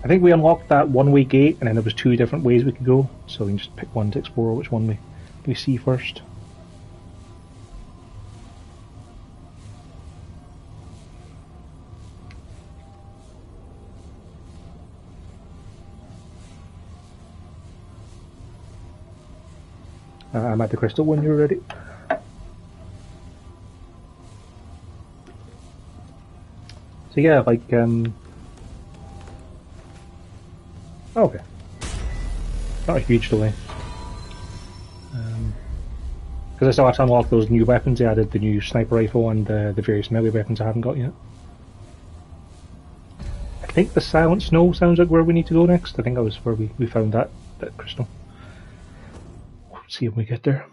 I think we unlocked that one-way gate, and then there was 2 different ways we could go, so we can just pick one to explore which one we see first. I'm at the crystal when you're ready. So yeah, like, okay. Not a huge delay. Because I still have to unlock those new weapons. They added the new sniper rifle and the various melee weapons I haven't got yet. I think the Silent Snow sounds like where we need to go next. I think that was where we found that crystal. Let's see when we get there.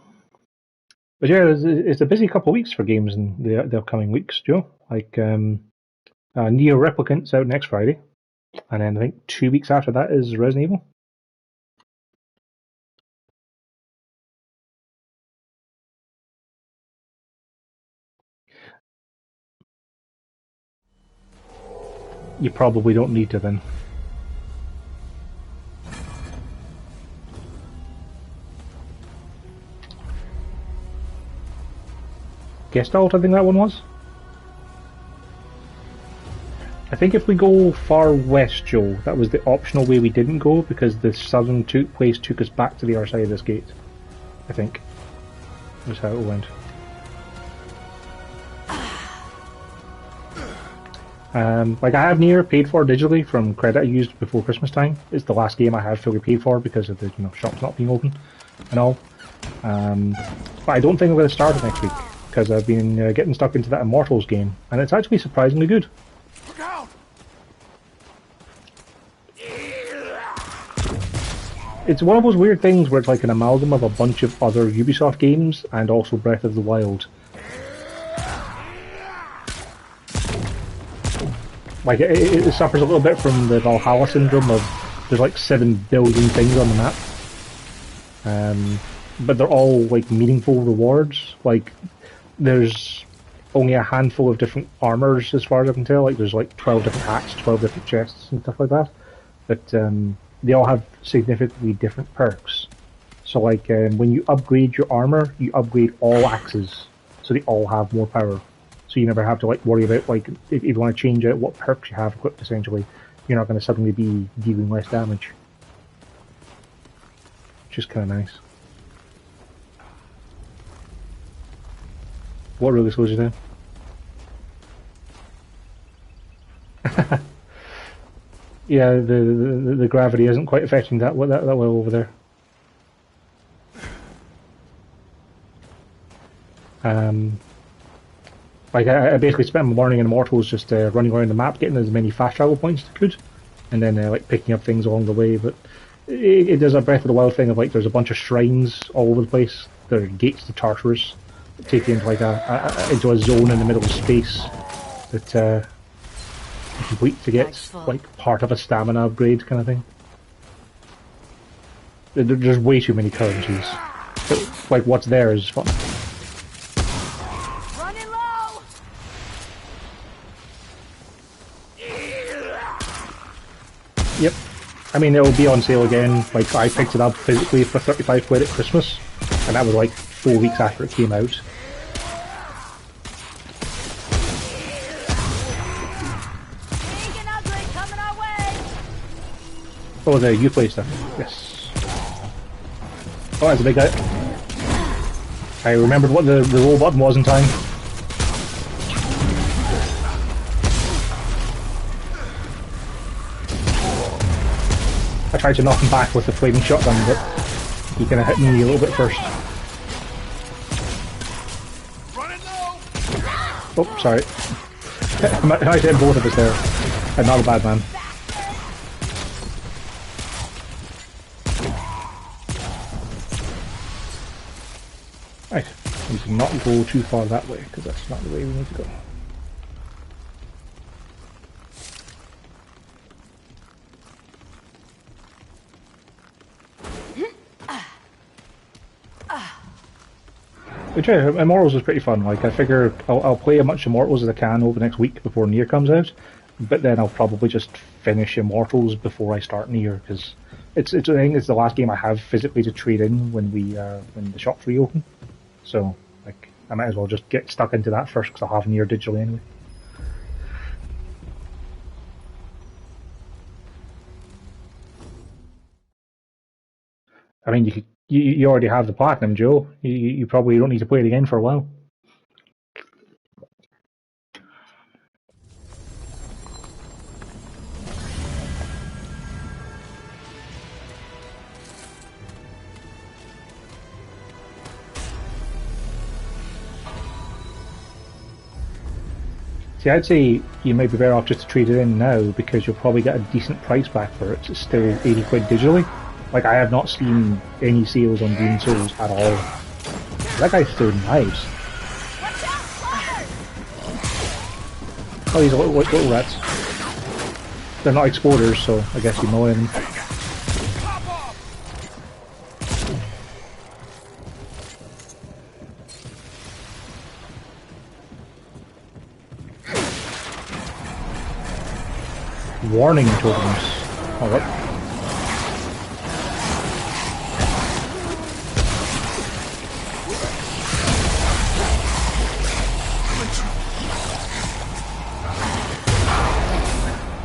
But yeah, it's a busy couple of weeks for games in the upcoming weeks, Joe. Like, Neo Replicant's out next Friday. And then I think 2 weeks after that is Resident Evil. You probably don't need to then. Gestalt, I think that one was. I think if we go far west, Joe, that was the optional way we didn't go because the southern place took us back to the other side of this gate. I think. That's how it went. Like I have Nier paid for digitally from credit I used before Christmas time. It's the last game I have fully paid for because of the shops not being open and all. But I don't think I'm going to start it next week because I've been getting stuck into that Immortals game and it's actually surprisingly good. It's one of those weird things where it's like an amalgam of a bunch of other Ubisoft games and also Breath of the Wild. Like, it suffers a little bit from the Valhalla syndrome of there's like 7 billion things on the map. But they're all like meaningful rewards. Like, there's only a handful of different armors as far as I can tell. Like, there's like 12 different hats, 12 different chests and stuff like that. But they all have significantly different perks. So like, when you upgrade your armor, you upgrade all axes. So they all have more power. So you never have to like worry about like if you want to change out what perks you have equipped. Essentially, you're not going to suddenly be dealing less damage, which is kind of nice. What really slows you down? Yeah, the gravity isn't quite affecting that well over there. Like, I basically spent my morning in Immortals just running around the map, getting as many fast travel points as I could, and then like picking up things along the way. But it does a Breath of the Wild thing of like there's a bunch of shrines all over the place. There are gates to Tartarus that take you into like into a zone in the middle of space that you complete to get like part of a stamina upgrade kind of thing. There's way too many currencies. But, like what's there is fun. Yep. I mean, it'll be on sale again. Like, I picked it up physically for 35 quid at Christmas, and that was like 4 weeks after it came out. Oh, the Uplay stuff. Yes. Oh, that's a big guy. I remembered what the roll button was in time. I tried to knock him back with the flaming shotgun, but he kind of hit me a little bit first. Oh, sorry. I might hit both of us there. I'm not a bad man. Right, we can not go too far that way, because that's not the way we need to go. Which Immortals was pretty fun. Like, I figure I'll play as much Immortals as I can over the next week before Nier comes out. but then I'll probably just finish Immortals before I start Nier, because I think it's the last game I have physically to trade in when the shops reopen. So like I might as well just get stuck into that first because I'll have Nier digitally anyway. I mean, you already have the platinum, Joe. You probably don't need to play it again for a while. See, I'd say you might be better off just to trade it in now because you'll probably get a decent price back for it. It's still 80 quid digitally. Like, I have not seen any sales on Green Souls at all. That guy's throwing knives. Oh, these are little rats. They're not exploders, so I guess you know them. Warning tokens. Oh, what?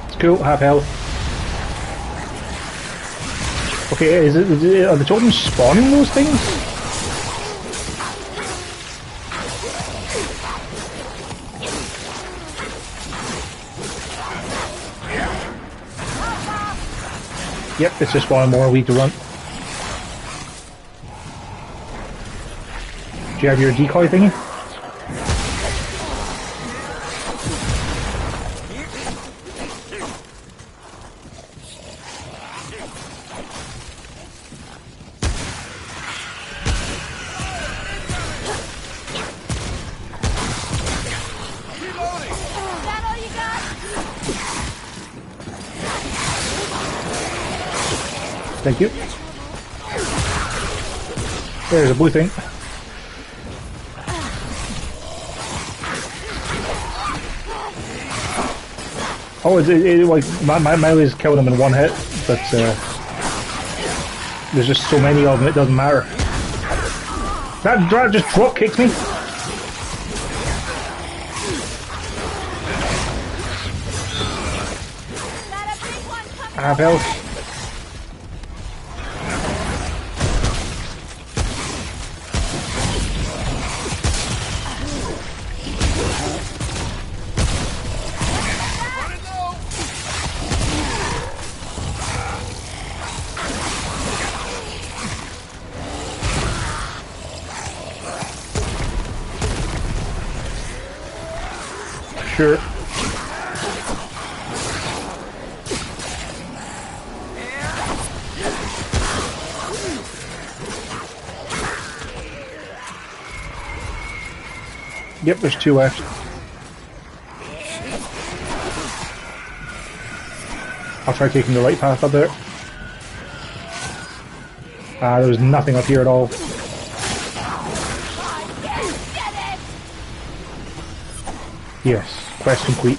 It's cool, half health. Okay, are the tokens spawning those things? Yep, it's just one more week to run. Do you have your decoy thingy? Thank you. There's a blue thing. Oh, like my melee's killing them in one hit, but there's just so many of them it doesn't matter. That rat just drop kicked me. I have health. Sure. Yep, there's two left. I'll try taking the right path up there. There was nothing up here at all. Yes, quest complete.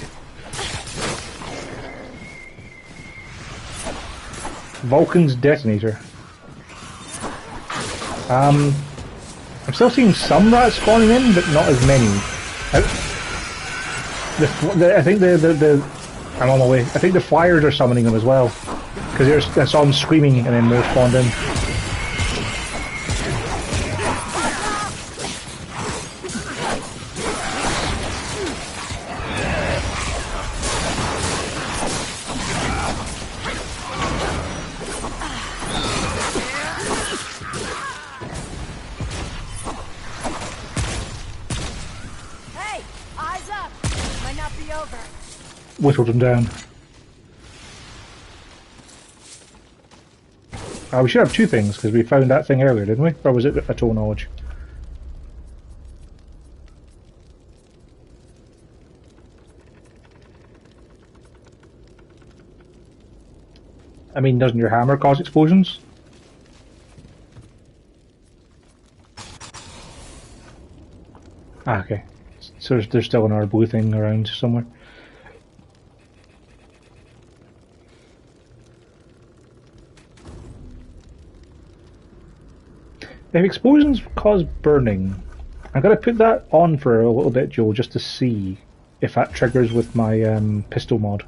Vulcan's detonator. I'm still seeing some rats spawning in, but not as many. I think I'm on my way. I think the flyers are summoning them as well, because I saw them screaming and then more spawned in. Whittled them down. We should have two things, because we found that thing earlier, didn't we? Or was it a toe knowledge? I mean, doesn't your hammer cause explosions? Ah, okay. So there's still another blue thing around somewhere. If explosions cause burning, I'm going to put that on for a little bit, Joe, just to see if that triggers with my pistol mod.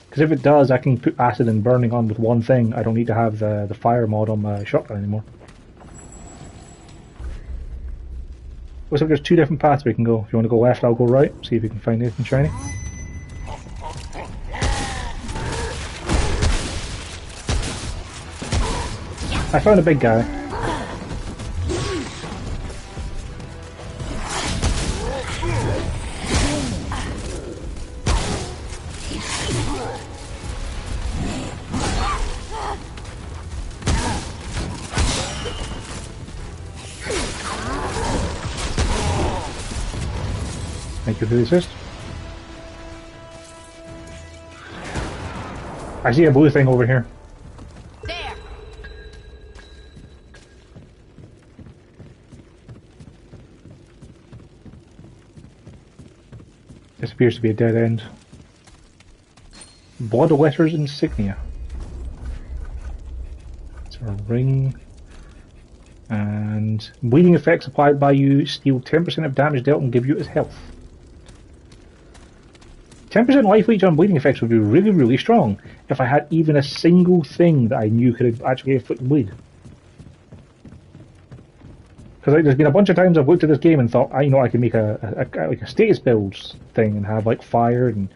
Because if it does, I can put acid and burning on with one thing. I don't need to have the fire mod on my shotgun anymore. Looks like there's two different paths we can go. If you want to go left, I'll go right. See if we can find anything shiny. I found a big guy. Thank you for the assist. I see a blue thing over here. There. This appears to be a dead end. Blood letters insignia. It's a ring. And bleeding effects applied by you steal 10% of damage dealt and give you its health. 10% life leech on bleeding effects would be really, really strong if I had even a single thing that I knew could actually inflict bleed. Because like, there's been a bunch of times I've looked at this game and thought, I can make like a status builds thing and have like fire and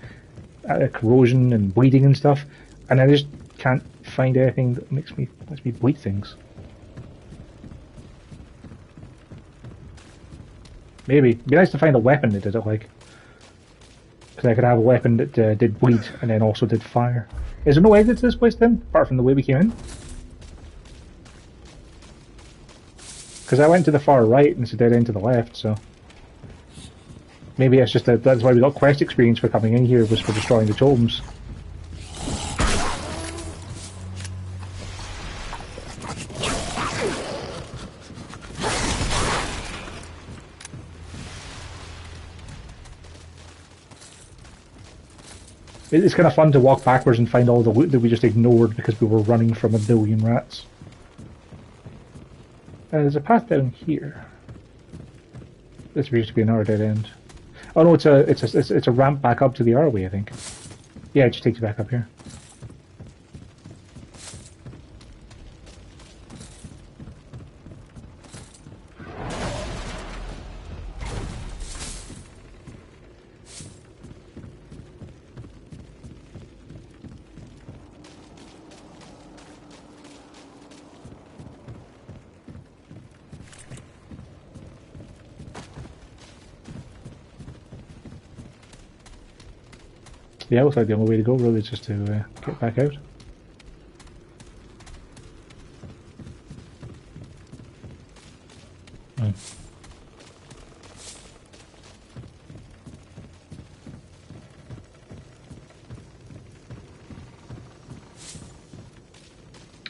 corrosion and bleeding and stuff, and I just can't find anything that lets me bleed things. Maybe it'd be nice to find a weapon that did it, like. Because I could have a weapon that did bleed and then also did fire. Is there no exit to this place then, apart from the way we came in? Because I went to the far right and it's a dead end to the left, so... Maybe it's just that's why we got quest experience for coming in here, was for destroying the totems. It's kind of fun to walk backwards and find all the loot that we just ignored because we were running from a billion rats. There's a path down here. This appears to be another dead end. Oh no, it's a ramp back up to the R-way, I think. Yeah, it just takes you back up here. Yeah, it looks like the only way to go really is just to get back out.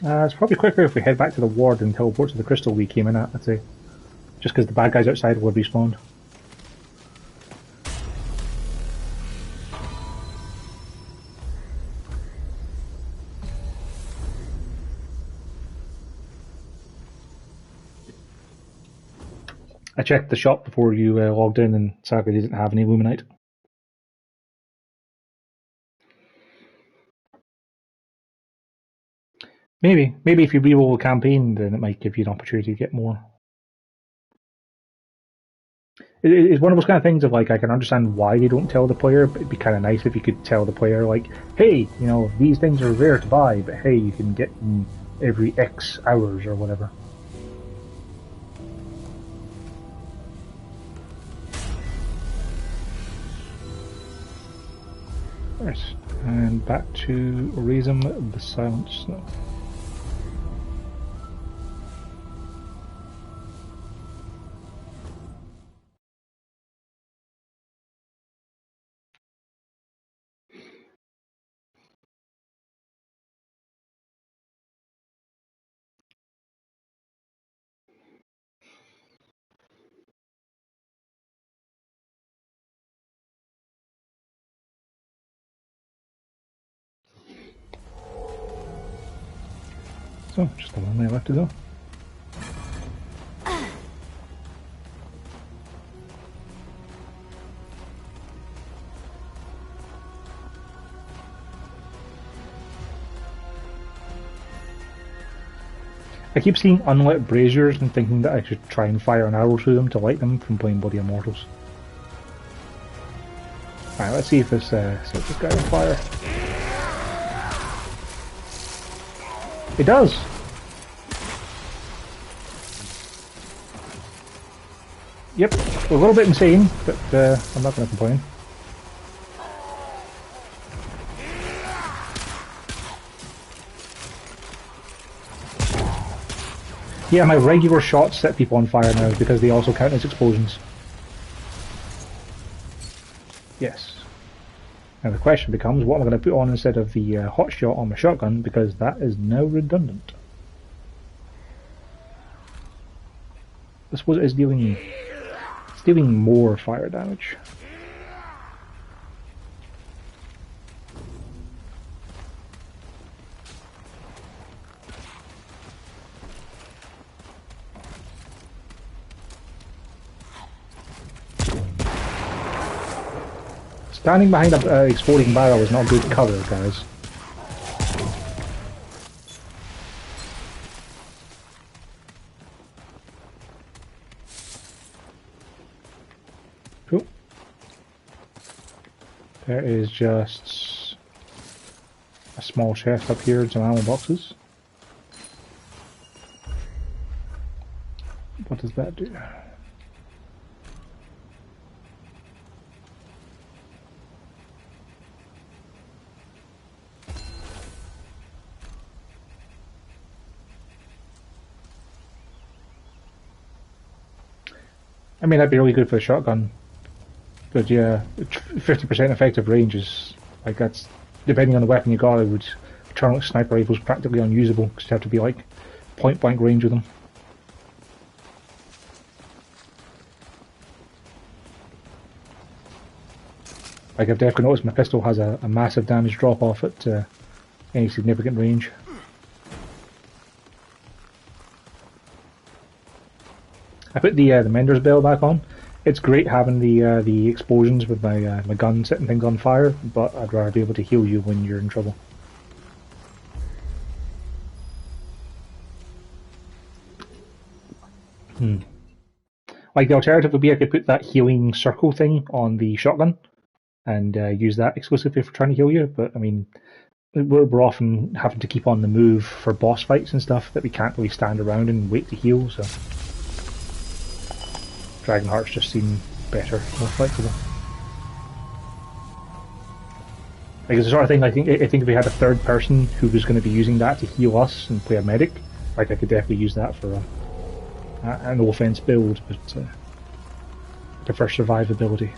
It's probably quicker if we head back to the ward and teleport to the crystal we came in at, I'd say. Just because the bad guys outside will have respawned. I checked the shop before you logged in and sadly didn't have any Luminite. Maybe if you reroll the campaign, then it might give you an opportunity to get more. It's one of those kind of things of like, I can understand why they don't tell the player, but it'd be kind of nice if you could tell the player like, hey, these things are rare to buy, but hey, you can get them every X hours or whatever. Right, and back to Reisum, the Silent Snow. So, just the one way left to go. I keep seeing unlit braziers and thinking that I should try and fire an arrow through them to light them from playing Bloody Immortals. Alright, let's see if this sets this guy on fire. It does! Yep, a little bit insane, but I'm not going to complain. Yeah, my regular shots set people on fire now because they also count as explosions. Yes. Now the question becomes, what am I going to put on instead of the hot shot on my shotgun, because that is now redundant. I suppose it is dealing more fire damage. Standing behind an exploding barrel is not good cover, guys. Cool. There is just a small chest up here and some ammo boxes. What does that do? I mean, that'd be really good for the shotgun. But yeah, 50% effective range is, like, that's, depending on the weapon you got, it would turn like sniper rifles practically unusable, because you have to be like point blank range with them. Like, I've definitely noticed my pistol has a massive damage drop off at any significant range. I put the Mender's Bell back on. It's great having the explosions with my my gun setting things on fire, but I'd rather be able to heal you when you're in trouble. Like, the alternative would be I could put that healing circle thing on the shotgun and use that exclusively for trying to heal you, but I mean, we're often having to keep on the move for boss fights and stuff that we can't really stand around and wait to heal, so Dragon Hearts just seem better, more flexible. Like, it's the sort of thing I think if we had a third person who was going to be using that to heal us and play a medic, like, I could definitely use that for an no offense build, but I prefer survivability.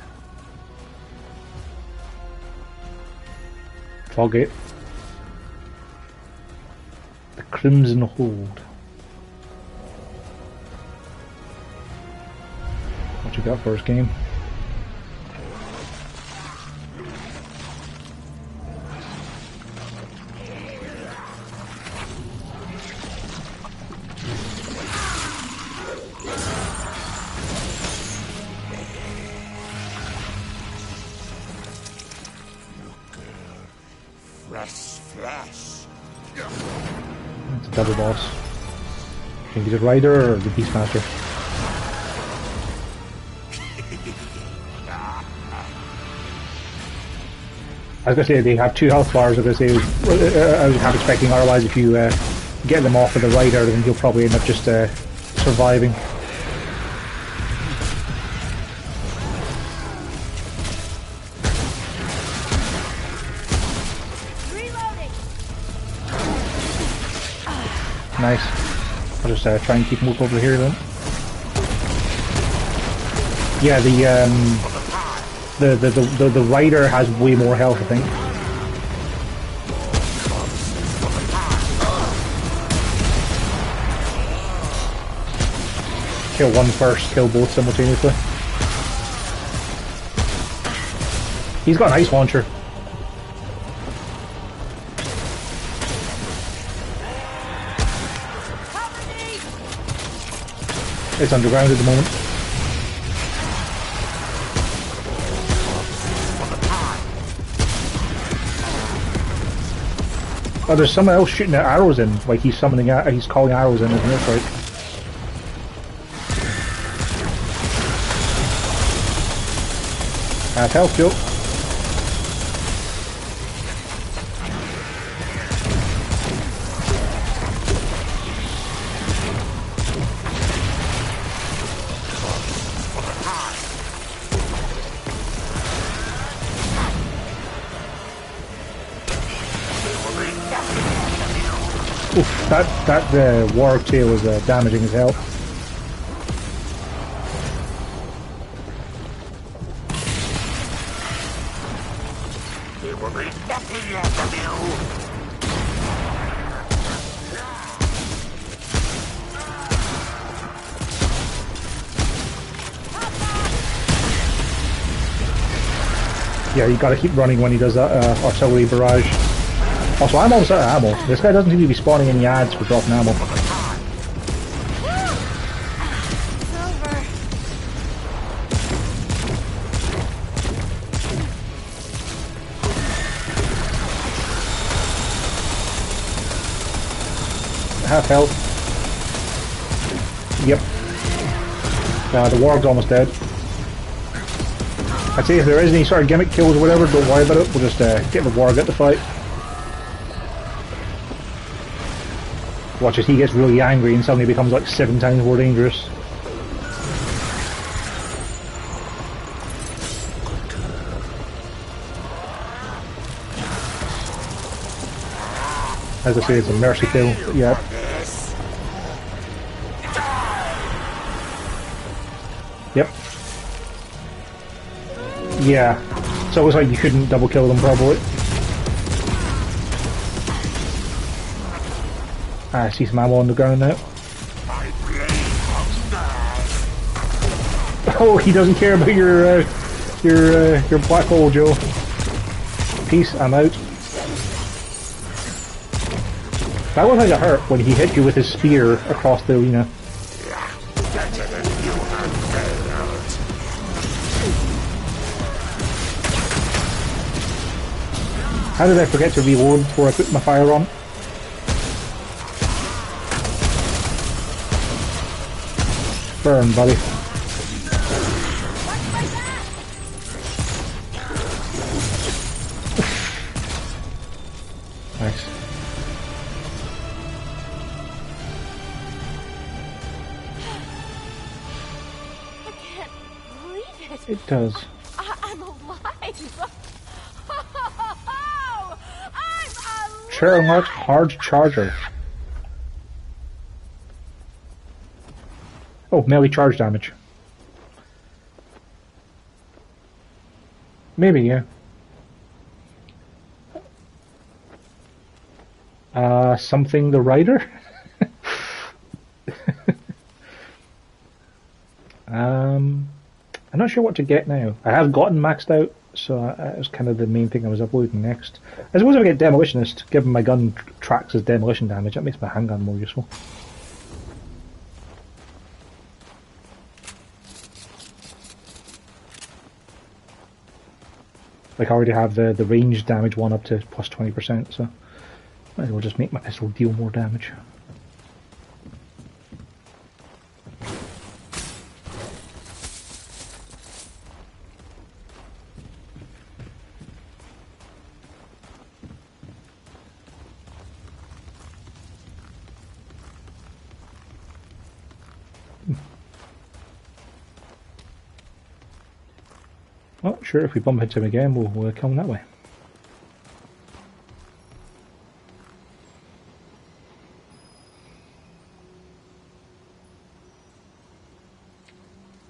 Foggate. The Crimson Hold. What you got for us, game? Flash. It's a double boss. Think he's a rider or the Beastmaster? I was going to say they have 2 health bars. I was going to say I was half expecting otherwise if you get them off with the rider, then you'll probably end up just surviving. Nice. I'll just try and keep them up over here then. Yeah, the rider has way more health, I think. Kill one first, kill both simultaneously. He's got an ice launcher. It's underground at the moment. Oh, there's someone else shooting arrows in, like he's summoning, he's calling arrows in, isn't it? Right. That's health, Joe. Oof, that war tail was damaging as hell. There will be nothing left of you. Yeah, you gotta keep running when he does that artillery barrage. Also, I'm almost out of ammo. This guy doesn't seem to be spawning any ads for dropping ammo. Half health. Yep. The warg's almost dead. I'd say if there is any sort of gimmick kills or whatever, don't worry about it. We'll just get the warg at the fight. Watch as he gets really angry and suddenly becomes like 7 times more dangerous. As I say, it's a mercy kill. Yeah. Yep. Yeah. So it was like you couldn't double kill them probably. I see some ammo on the ground now. Oh, he doesn't care about your black hole, Joe. Peace, I'm out. That was how it hurt when he hit you with his spear across the arena. How did I forget to reload before I put my fire on? Burn, buddy. Nice. I can't believe it. It does. I'm alive. Oh, I'm alive. Trigger unlocked hard charger. Oh, melee charge damage. Maybe, yeah. Something the writer? I'm not sure what to get now. I have gotten maxed out, so that was kind of the main thing I was uploading next. I suppose if I get Demolitionist, given my gun tracks as demolition damage, that makes my handgun more useful. Like I already have the range damage one up to plus 20%, so might as well just make my pistol deal more damage. Well, sure, if we bump into him again, we'll kill him that way.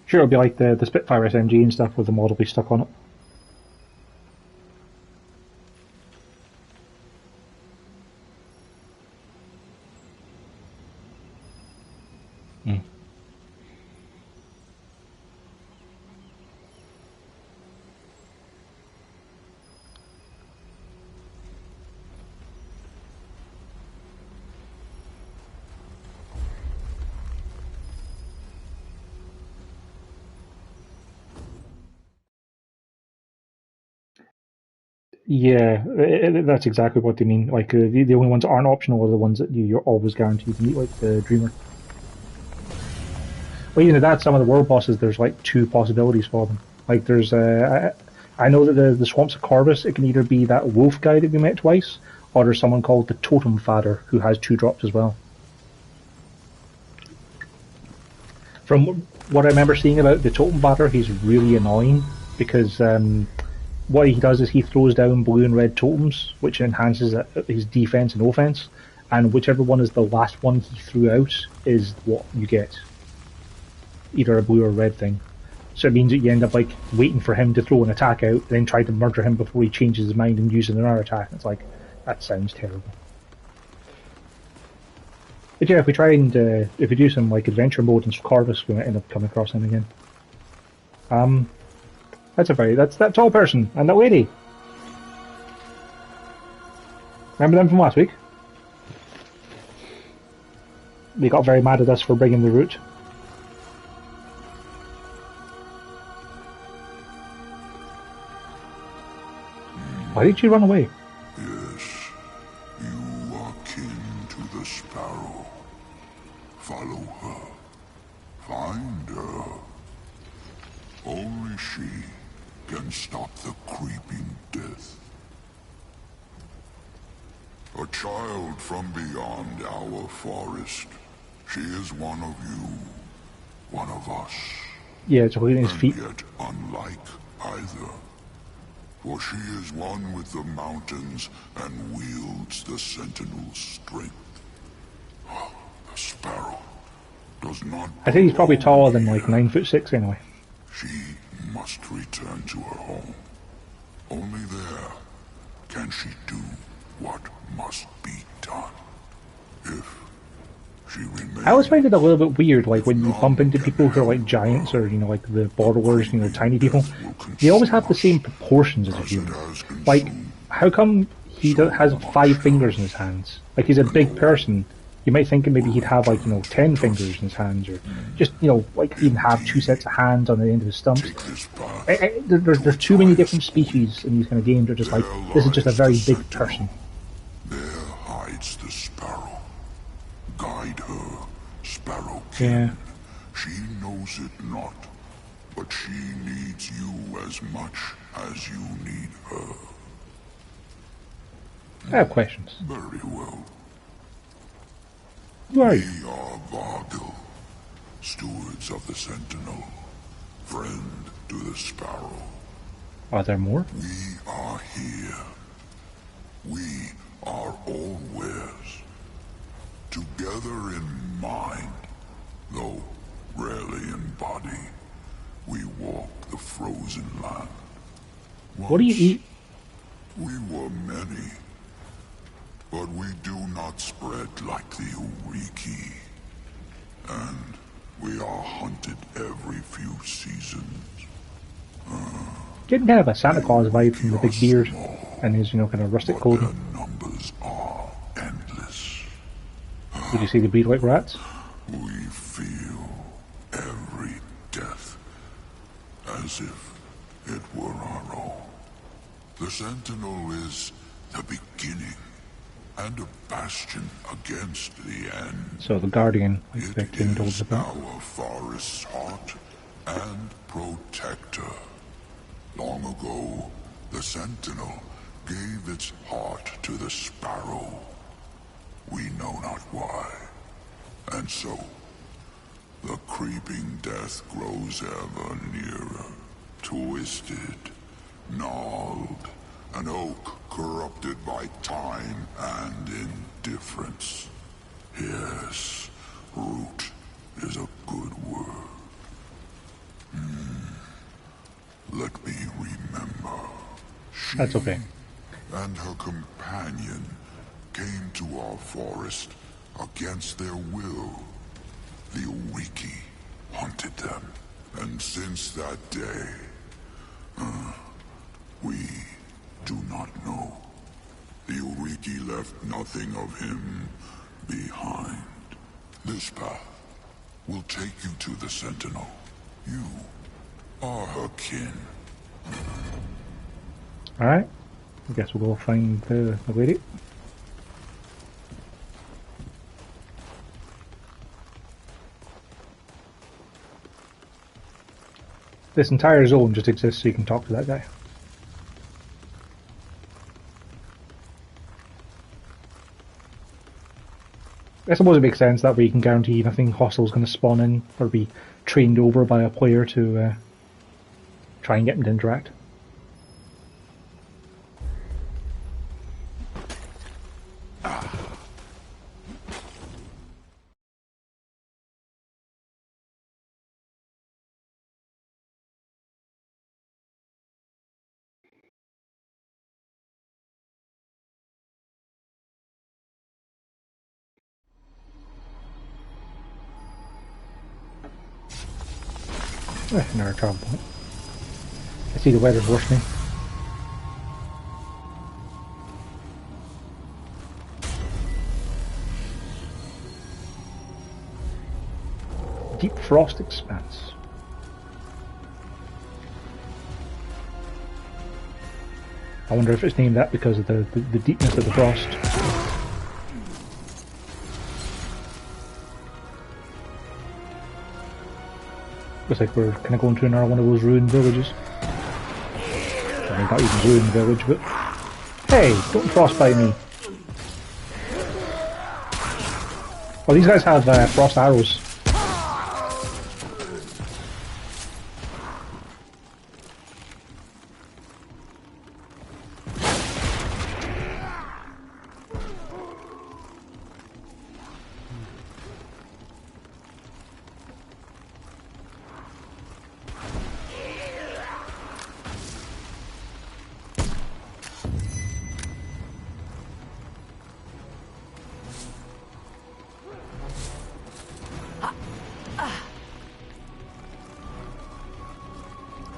Sure, it'll be like the Spitfire SMG and stuff with the model be stuck on it. Yeah, that's exactly what they mean. Like the only ones that aren't optional are the ones that you're always guaranteed to meet, like the Dreamer. Well, even at that, some of the world bosses, there's like two possibilities for them. Like there's, I know that the swamps of Corvus, it can either be that wolf guy that we met twice, or there's someone called the Totem Fader who has two drops as well. From what I remember seeing about the Totem Fader, he's really annoying because what he does is he throws down blue and red totems, which enhances his defense and offense, and whichever one is the last one he threw out is what you get, either a blue or red thing. So it means that you end up like waiting for him to throw an attack out, then try to murder him before he changes his mind and uses another attack. And it's like, that sounds terrible. But yeah, if we try and if we do some like adventure mode in Corvus, we might end up coming across him again. That's that tall person and that lady. Remember them from last week? They got very mad at us for bringing the route. Why did you run away? Yes, you are kin to the sparrow. Follow her. Find her. Only she can stop the creeping death. A child from beyond our forest. She is one of you, one of us. Yeah, it's holding his And feet. yet unlike either. For she is one with the mountains and wields the Sentinel's strength. The sparrow does not. I think he's probably belong taller than like here. 9'6" anyway. She must return to her home. Only there can she do what must be done. If she remains. I always find it a little bit weird, like when you bump into people who are like giants or like the borderers, tiny people. They always have the same proportions as a human. Like, how come he has 5 fingers in his hands? Like he's a big person. You might think maybe he'd have like 10 fingers in his hands, or just like even have 2 sets of hands on the end of his stumps. There's too many different species in these kind of games. They're just like, this is just a very big person. There hides the sparrow. Guide her, sparrow Yeah. kin. She knows it not, but she needs you as much as you need her. I have questions. Very well. Who are you? We are Vargil, stewards of the Sentinel, friend to the sparrow. Are there more? We are here. We are always together in mind, though rarely in body. We walk the frozen land. What do you eat? We were many, but we do not spread like the Uriki. And we are hunted every few seasons. Getting kind of a Santa Claus vibe from the big beard and his kind of rustic But clothing. their numbers are endless. Did you see the breed like rats? We feel every death as if it were our own. The Sentinel is the beginning and a bastion against the end. So the Guardian, like It the king told us is about. our forest's heart and protector. Long ago, the Sentinel gave its heart to the sparrow. We know not why. And so, the creeping death grows ever nearer. Twisted, gnarled, an oak corrupted by time and indifference. Yes, root is a good word. Let me remember. She That's okay. and her companion came to our forest against their will. The Uriki haunted them, and since that day, we do not know. The Uriki left nothing of him behind. This path will take you to the Sentinel. You are her kin. Alright. I guess we'll go find the lady. This entire zone just exists so you can talk to that guy. I suppose it makes sense, that way you can guarantee nothing hostile is going to spawn in or be trained over by a player to try and get them to interact. Another travel point. I see the weather's worsening. Deep frost expanse. I wonder if it's named that because of the deepness of the frost. Looks like we're kind of going to another one of those ruined villages. I mean, not even ruined village, but... Hey, don't frostbite me! Well, these guys have frost arrows.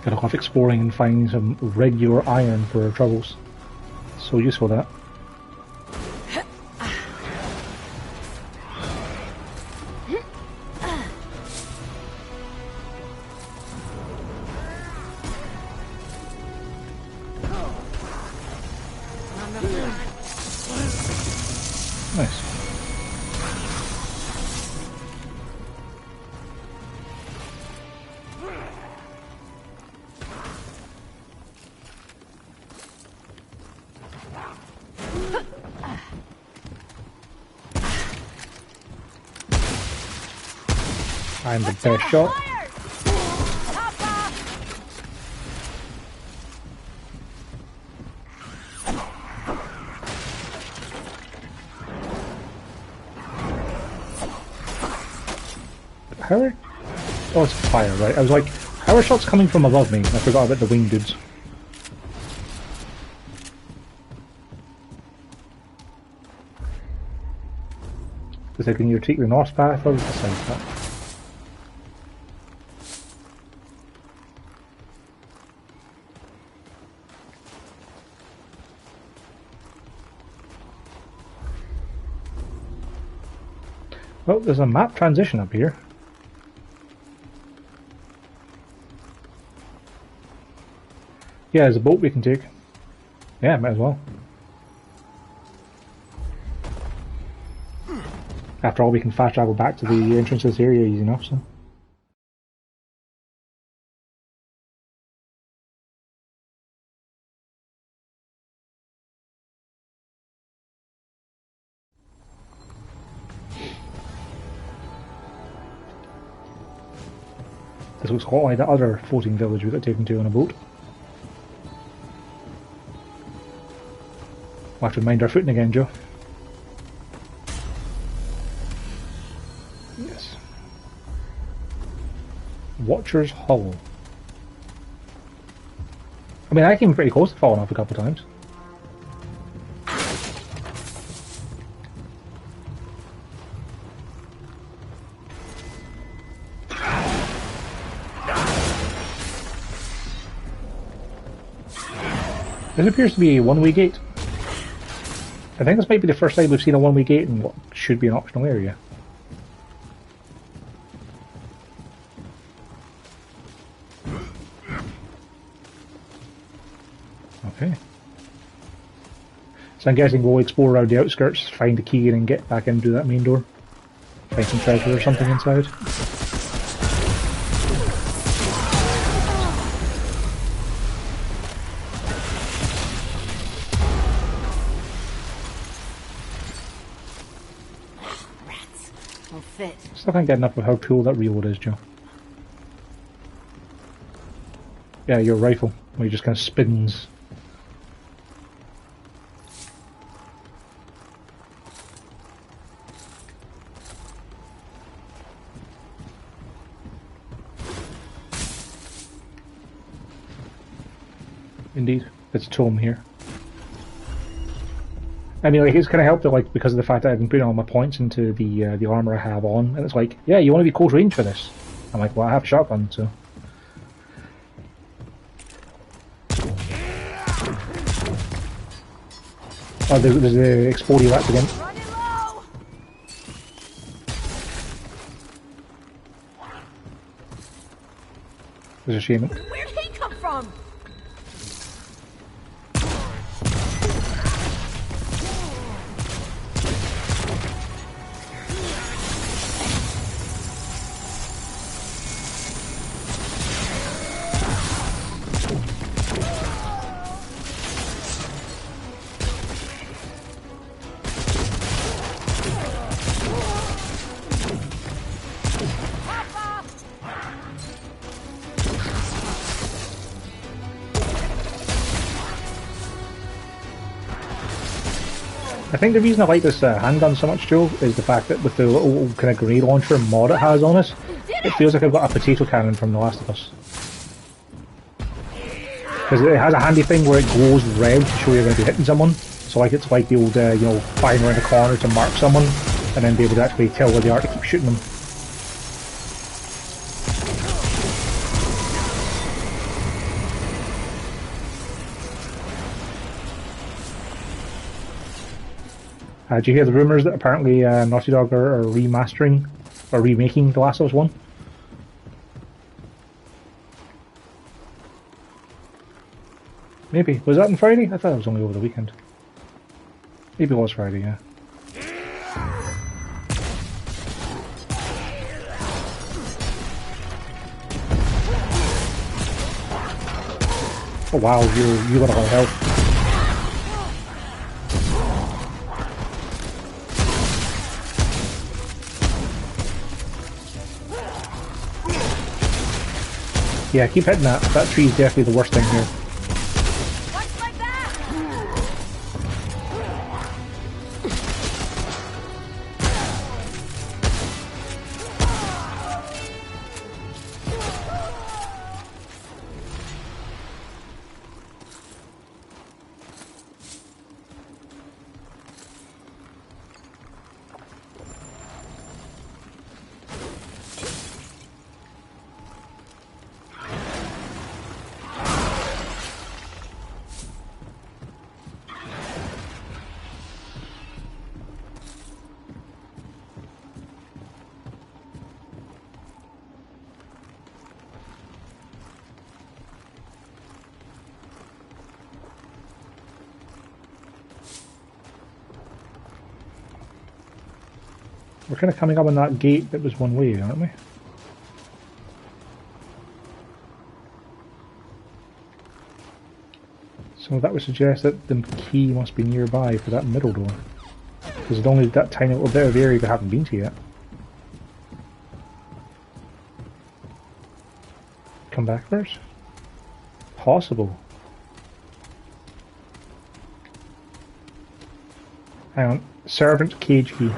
Got off exploring and finding some regular iron for our troubles. So useful, that. Nice. I'm the best shot. How are... Oh, it's fire, right? I was like, how are shots coming from above me? I forgot about the winged dudes. Because I can either take the north path or the south path. Well, there's a map transition up here. Yeah, there's a boat we can take. Yeah, might as well. After all, we can fast travel back to the entrance to this area easy enough, so. This looks quite like that other floating village we got taken to on a boat. We'll have to mind our footing again, Joe. Yes. Watcher's Hollow. I mean, I came pretty close to falling off a couple of times. This appears to be a one-way gate. I think this might be the first time we've seen a one-way gate in what should be an optional area. Okay. So I'm guessing we'll explore around the outskirts, find the key, and then get back in and do that main door. Find some treasure or something inside. Rats. Won't fit. Still can't get enough of how cool that reload is, Joe. Yeah, your rifle, where it just kind of spins. Indeed, it's a tome here. I mean, like, it's kind of helped, like, because of the fact that I've been putting all my points into the armor I have on, and it's like, yeah, you want to be close range for this. I'm like, well, I have a shotgun, so. Oh, there's the explodey rats again. Running low. There's a shame. Where'd he come from? I think the reason I like this handgun so much, Joe, is the fact that with the little kind of grenade launcher mod it has on it, it feels like I've got a potato cannon from The Last of Us. Because it has a handy thing where it glows red to show you're going to be hitting someone. So like it's like the old, you know, firing around the corner to mark someone, and then be able to actually tell where they are to keep shooting them. Did you hear the rumours that apparently Naughty Dog are remastering or remaking The Last of Us 1? Maybe. Was that on Friday? I thought it was only over the weekend. Maybe it was Friday, yeah. Oh wow, you got a lot of health. Yeah, keep hitting that. That tree is definitely the worst thing here. What's like that? We're kind of coming up on that gate that was one way, aren't we? So that would suggest that the key must be nearby for that middle door. Because it's only that tiny little bit of area we haven't been to yet. Come back first? Possible. Hang on. Servant cage key.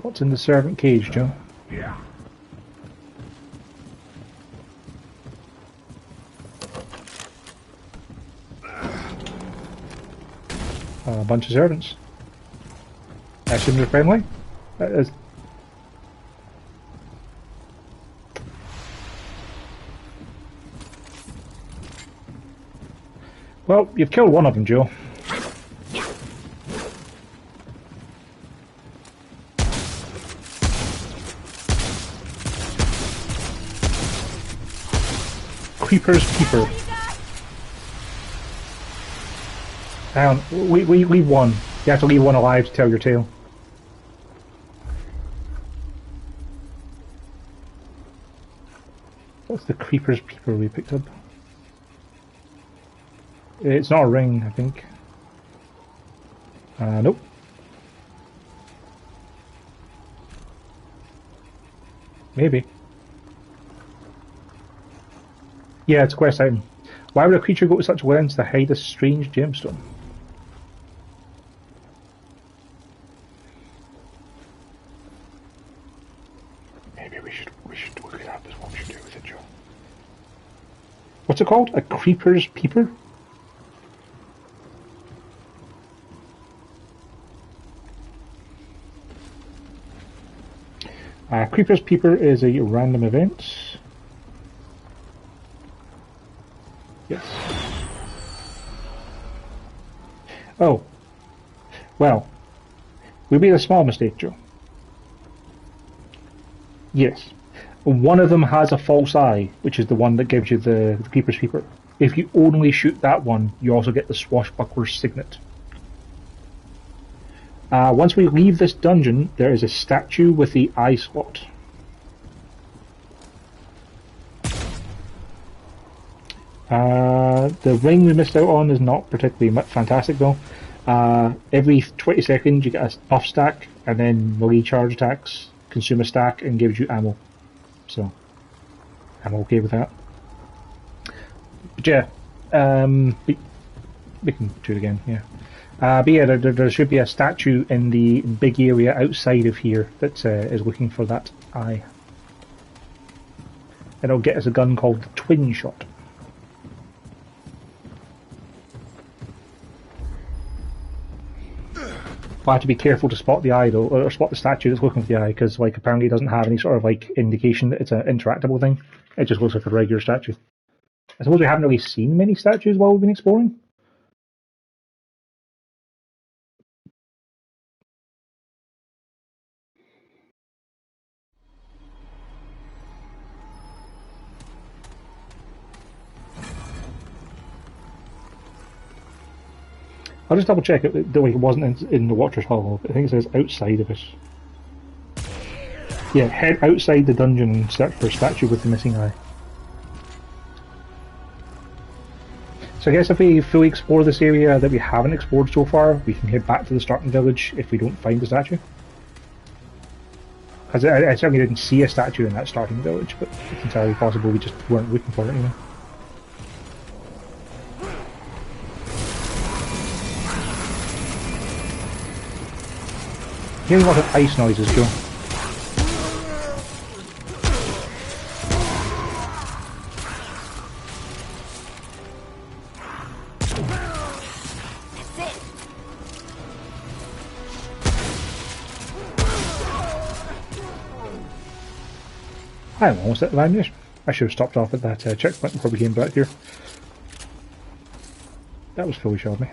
What's in the servant cage, Joe? Yeah. A bunch of servants. I assume they're friendly? Well, you've killed one of them, Joe. Creeper's Peeper. Hang on, we won. You have to leave one alive to tell your tale. What's the Creeper's Peeper we picked up? It's not a ring, I think. Nope. Maybe. Yeah, it's a quest item. Why would a creature go to such lengths to hide a strange gemstone? Maybe we should look it up as what we should do with it, Joe. What's it called? A Creeper's Peeper? Creeper's Peeper is a random event. Yes. Oh. Well. We made a small mistake, Joe. Yes. One of them has a false eye, which is the one that gives you the Creeper's Peeper. If you only shoot that one, you also get the Swashbuckler's Signet. Once we leave this dungeon, there is a statue with the eye slot. The ring we missed out on is not particularly fantastic though. Every 20 seconds you get a buff stack, and then melee charge attacks consume a stack and gives you ammo. So, I'm okay with that. But yeah, we can do it again, yeah. But yeah, there should be a statue in the big area outside of here that is looking for that eye. And it'll get us a gun called the Twin Shot. We'll have to be careful to spot the eye though, or spot the statue that's looking for the eye, because like apparently it doesn't have any sort of like indication that it's an interactable thing. It just looks like a regular statue. I suppose we haven't really seen many statues while we've been exploring. I'll just double check it. It wasn't in the Watcher's Hall. I think it says outside of it. Yeah, head outside the dungeon and search for a statue with the missing eye. So I guess if we fully explore this area that we haven't explored so far, we can head back to the starting village if we don't find the statue. Because I certainly didn't see a statue in that starting village, but it's entirely possible we just weren't looking for it anyway. Hearing a lot of ice noises, Joe. I'm almost at the ammunition. I should have stopped off at that checkpoint before we came back here. That was fully shot me.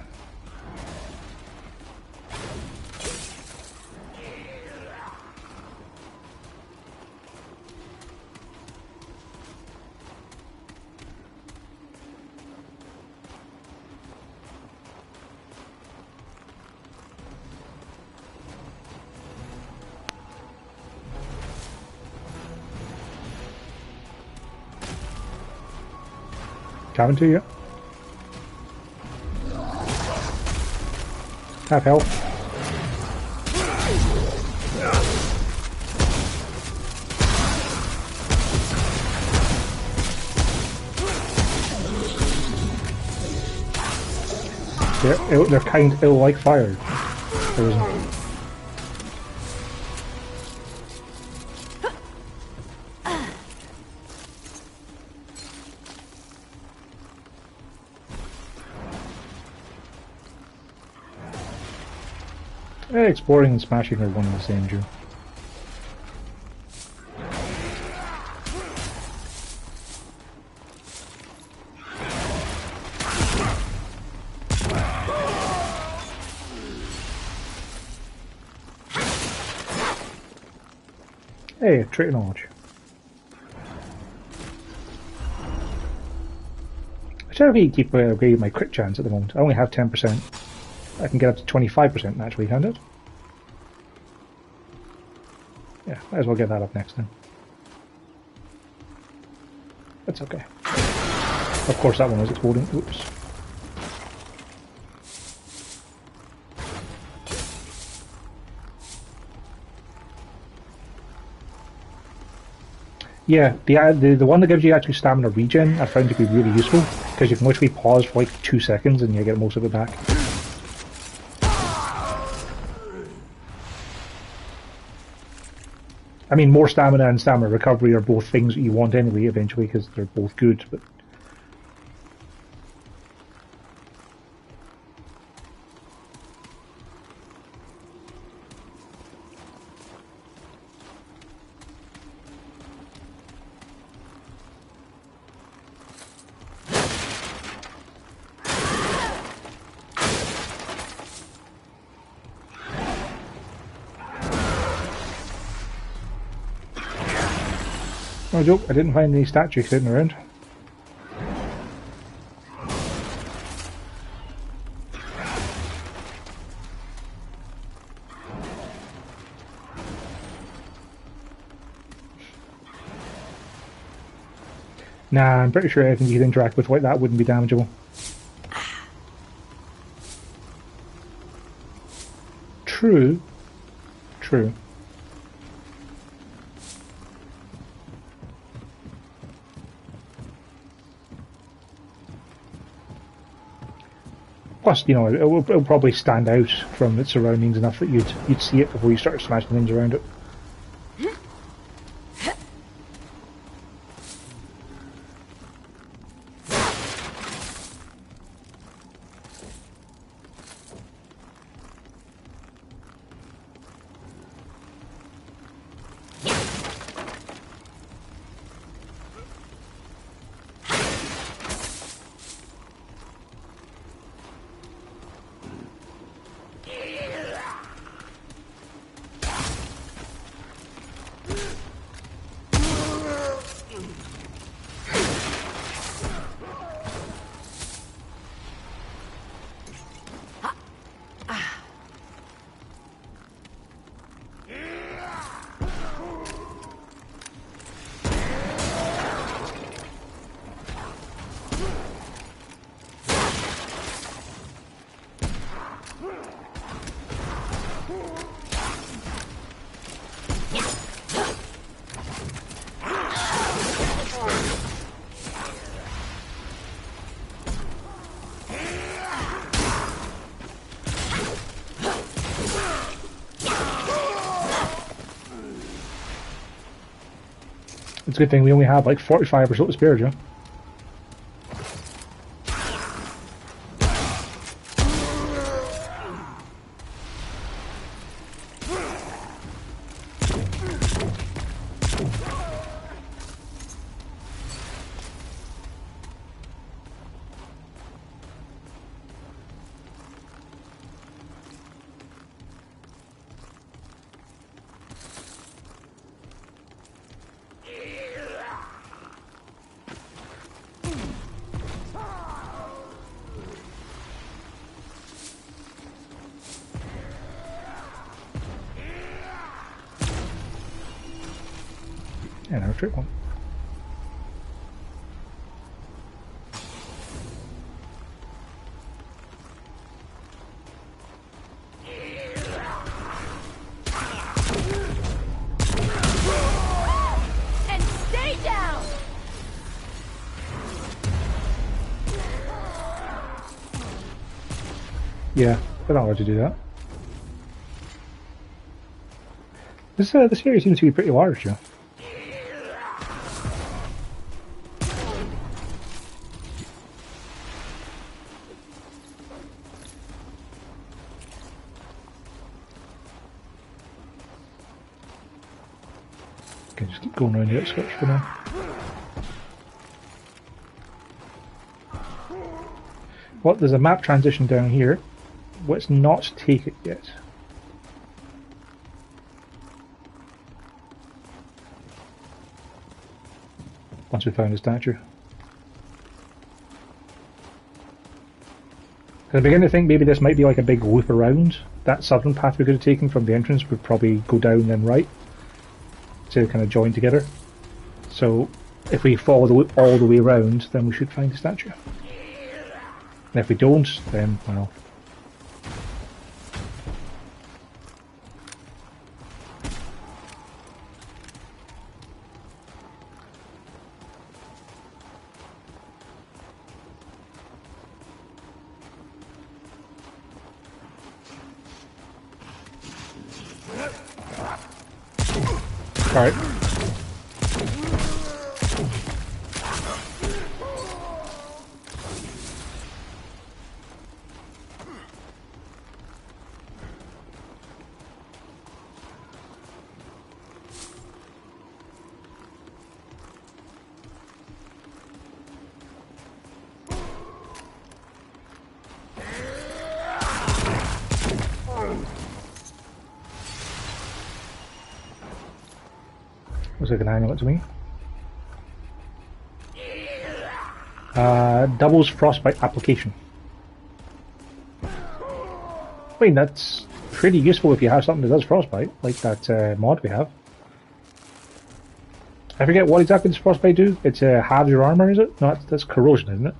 Coming to you. Have health. They're kind of like fire. There isn't. Exploring and smashing are one and the same, Joe. Hey, trait of knowledge. I should really keep upgrading my crit chance at the moment. I only have 10%. I can get up to 25% naturally, can't it? Yeah, might as well get that up next then. That's okay. Of course that one was exploding. Oops. Yeah, the one that gives you actually stamina regen I found to be really useful, because you can literally pause for like 2 seconds and you get most of it back. I mean, more stamina and stamina recovery are both things that you want anyway eventually, because they're both good, but... No joke, I didn't find any statues sitting around. Nah, I'm pretty sure anything you could interact with like that wouldn't be damageable. True. True. Plus, you know, it'll probably stand out from its surroundings enough that you'd see it before you start smashing things around it. It's a good thing we only have like 45 or so to spare, Joe. And our trick one. And stay down. Yeah, I don't know how to do that. This area seems to be pretty large, Joe. Okay, just keep going around the outskirts for now. Well, there's a map transition down here. Let's not take it yet. once we found the statue. I begin to think maybe this might be like a big loop around. That southern path we could have taken from the entrance would probably go down then right to kind of join together. So if we follow the loop all the way around, then we should find the statue. And if we don't, then, well... Alright. Looks like an amulet to me. Doubles frostbite application. I mean, that's pretty useful if you have something that does frostbite, like that mod we have. I forget what exactly does frostbite do. It's halves your armor, is it? No, that's corrosion, isn't it?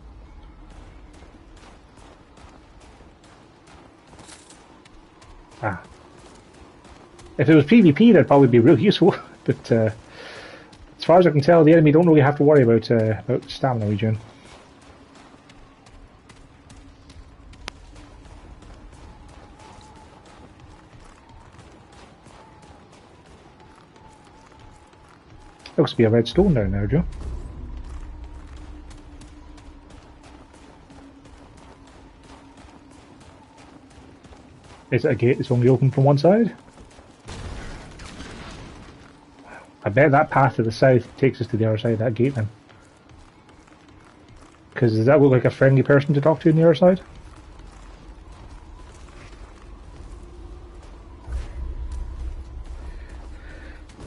Ah. If it was PvP, that'd probably be really useful, but as far as I can tell, the enemy don't really have to worry about stamina regen. Looks to be a red stone down there, Joe. Is it a gate that's only open from one side? I bet that path to the south takes us to the other side of that gate then. Because does that look like a friendly person to talk to on the other side?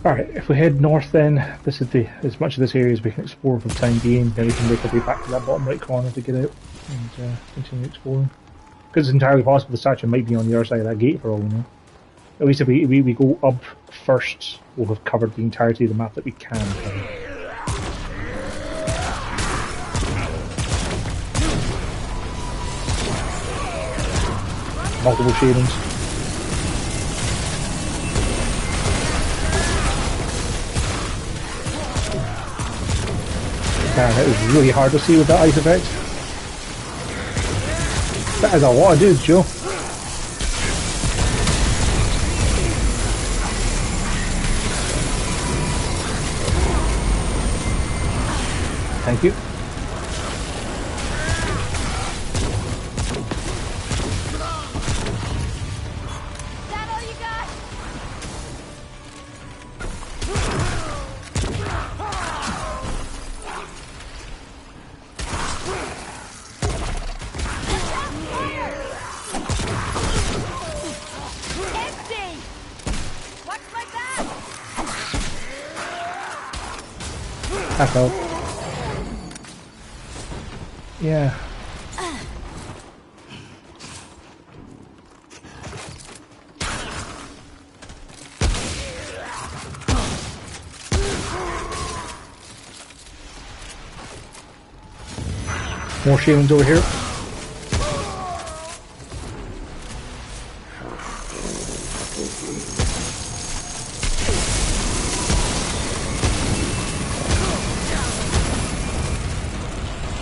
Alright, if we head north then, this is as much of this area as we can explore for the time being, then we can make our way back to that bottom right corner to get out and continue exploring. Because it's entirely possible the statue might be on the other side of that gate for all we know. At least if we go up first, we'll have covered the entirety of the map that we can cover. Multiple shadings. Man, it was really hard to see with that ice effect. That is a lot of dudes, Joe. Thank you. Is that all you got? Empty! Watch my back! That helped. Yeah. More shadings over here.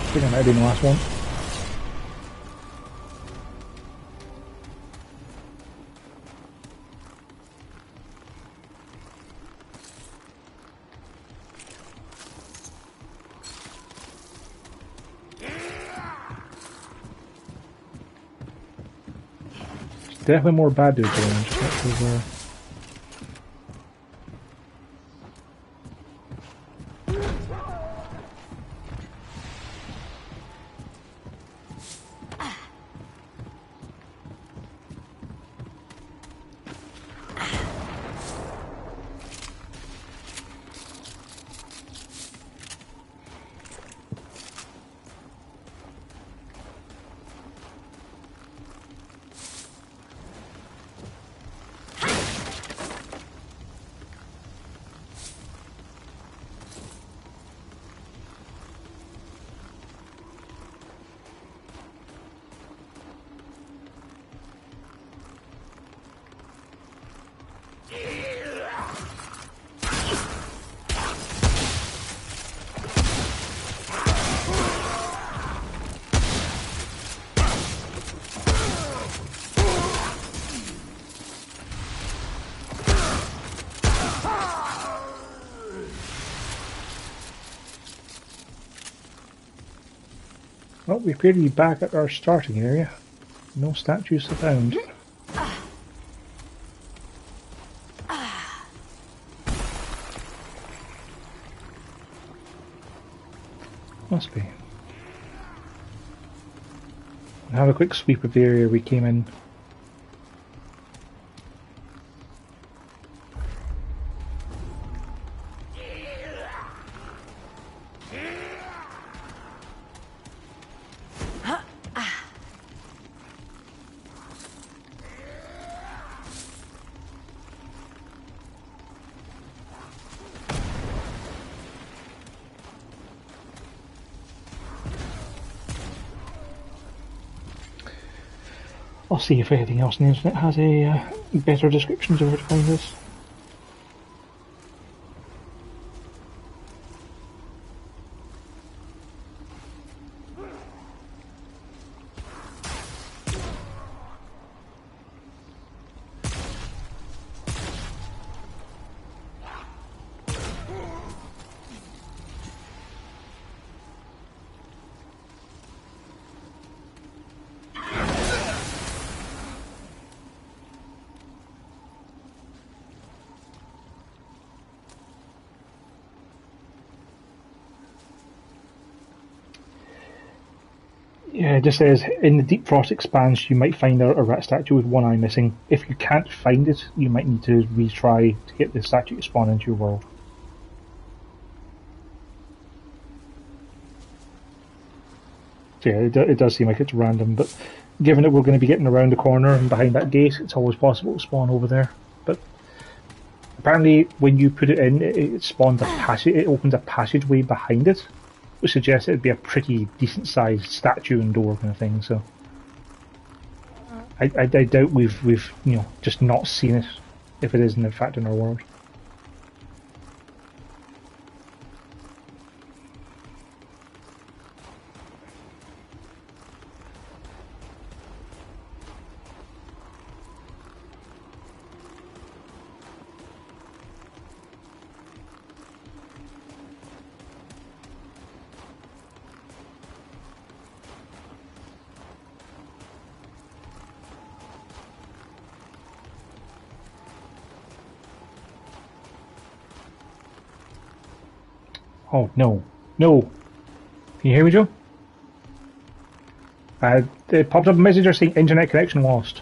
I think I might have been the last one. Definitely more bad dudes around, just not sure where. Oh, we appear to be back at our starting area. No statues to found. Must be. Have a quick sweep of the area we came in. I'll see if anything else on the internet has a better descriptions of where to find this. Yeah, it just says, in the Deep Frost Expanse you might find a rat statue with one eye missing. If you can't find it, you might need to retry to get the statue to spawn into your world. So yeah, it does seem like it's random, but given that we're going to be getting around the corner and behind that gate, it's always possible to spawn over there. But apparently when you put it in, it spawns a passage, it opens a passageway behind it, which suggests it'd be a pretty decent sized statue and door kind of thing. So I doubt we've just not seen it if it isn't in fact in our world. Oh, no. No! Can you hear me, Joe? It popped up a message saying internet connection lost.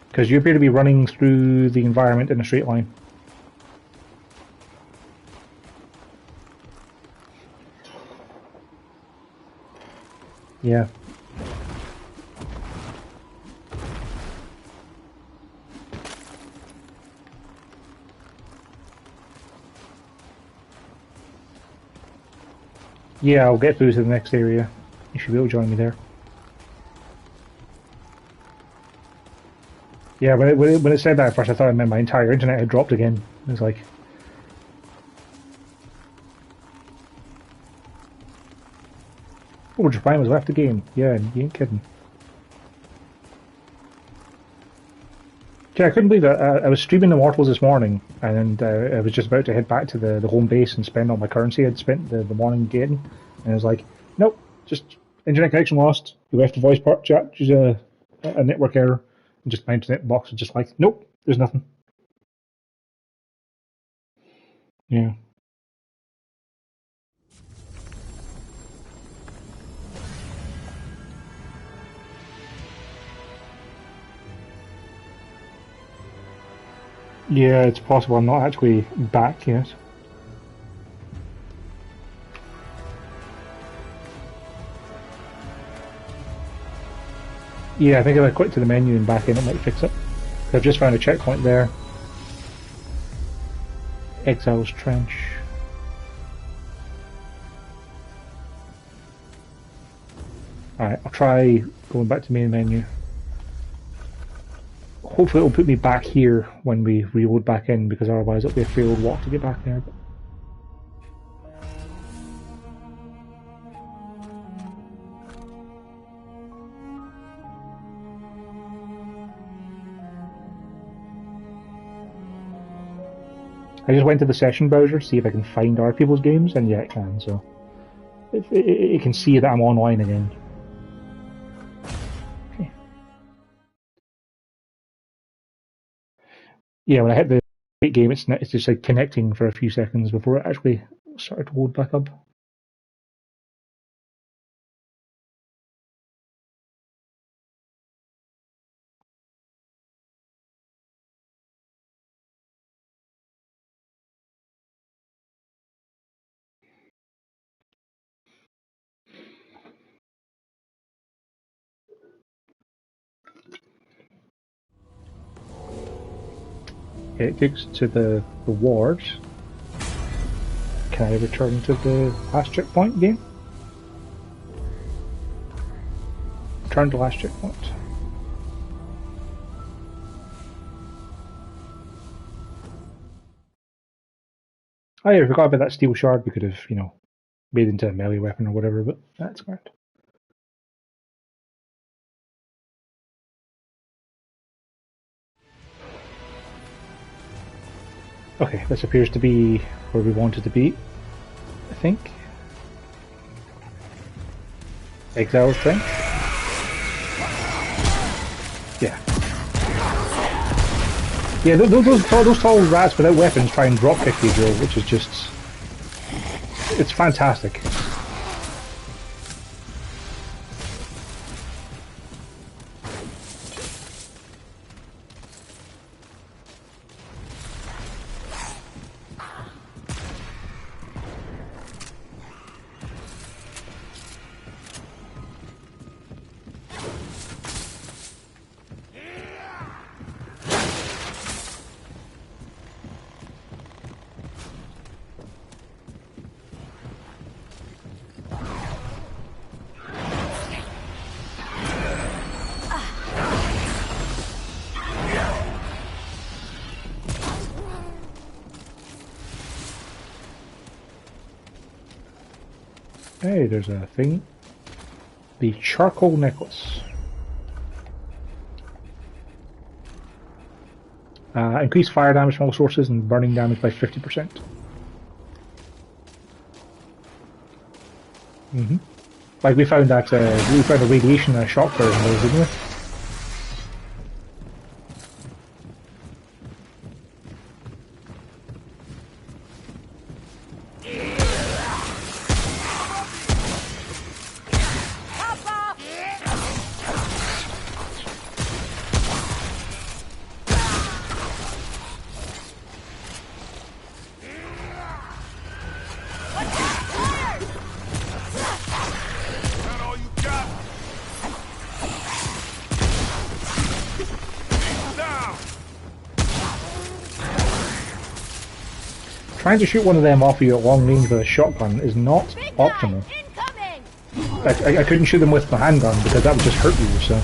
Because you appear to be running through the environment in a straight line. Yeah. Yeah, I'll get through to the next area. You should be able to join me there. Yeah, when it said that at first, I thought it meant my entire internet had dropped again. It was like... Oh, Japan was left the game. Yeah, you ain't kidding. Yeah, I couldn't believe it. I was streaming Immortals this morning, and I was just about to head back to the home base and spend all my currency I'd spent the morning getting, and I was like, nope, just internet connection lost. You left a voice part chat, use a network error, and just my internet box was just like, nope, there's nothing. Yeah. Yeah, it's possible I'm not actually back yet. Yeah, I think if I click to the menu and back in, it might fix it. I've just found a checkpoint there. Exile's Trench. Alright, I'll try going back to main menu. Hopefully it'll put me back here when we reload back in, because otherwise it'll be a failed walk to get back there. But... I just went to the session browser to see if I can find other people's games, and yeah, I can, so... it can see that I'm online again. Okay. Yeah, when I hit the game, it's just like connecting for a few seconds before it actually started to load back up. Okay, it takes to the wards. Can I return to the last checkpoint game? Return to last checkpoint. Oh yeah, I forgot about that steel shard we could have, made into a melee weapon or whatever, but that's grand. Okay, this appears to be where we wanted to be, I think. Exiles thing? Yeah. Yeah, those tall rats without weapons try and drop kick you, Joe, which is just... It's fantastic. Hey, there's a thing. The charcoal necklace. Increase fire damage from all sources and burning damage by 50%. Like we found that we found a radiation and a shock version of those, didn't we? Trying to shoot one of them off you at long range with a shotgun is not optimal. I couldn't shoot them with my handgun because that would just hurt you, so...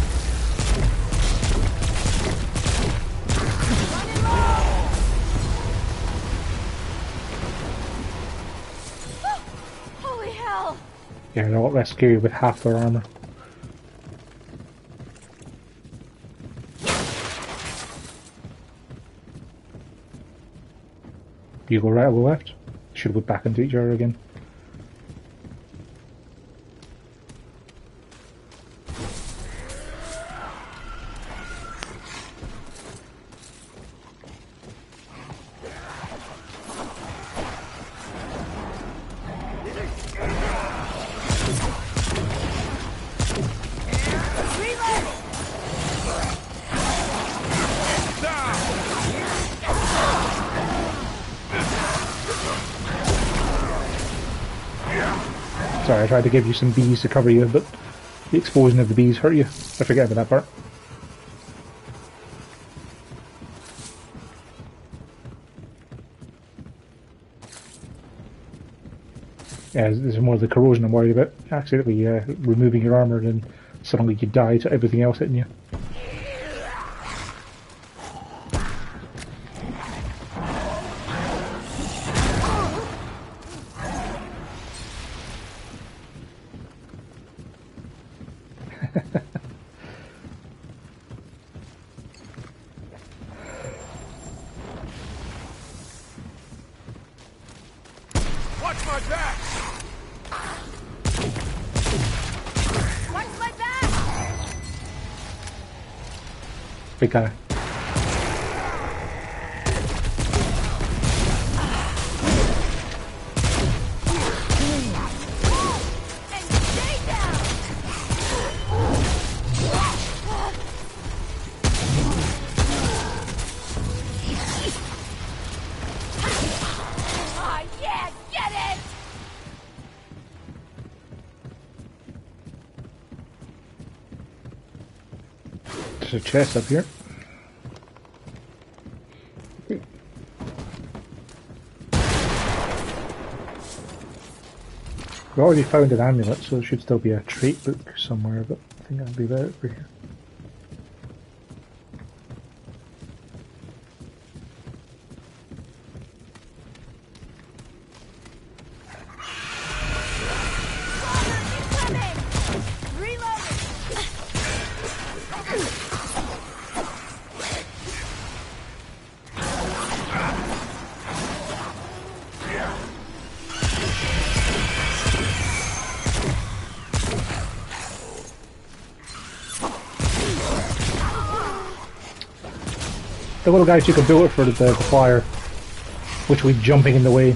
Holy hell! Yeah, they're a lot less scary with half their armor. You go right or go left? Should we go back into each other again? Sorry, I tried to give you some bees to cover you, but the explosion of the bees hurt you. I forget about that part. Yeah, this is more the corrosion I'm worried about. Accidentally removing your armor and suddenly you die to everything else hitting you. Watch my back! Big guy. And stay down! Ah, yeah, get it! There's a chest up here. We already found an amulet, so there should still be a trait book somewhere, but I think that'll be there over here. Incoming! Reloading! The little guy took a bullet for the fire, which was jumping in the way.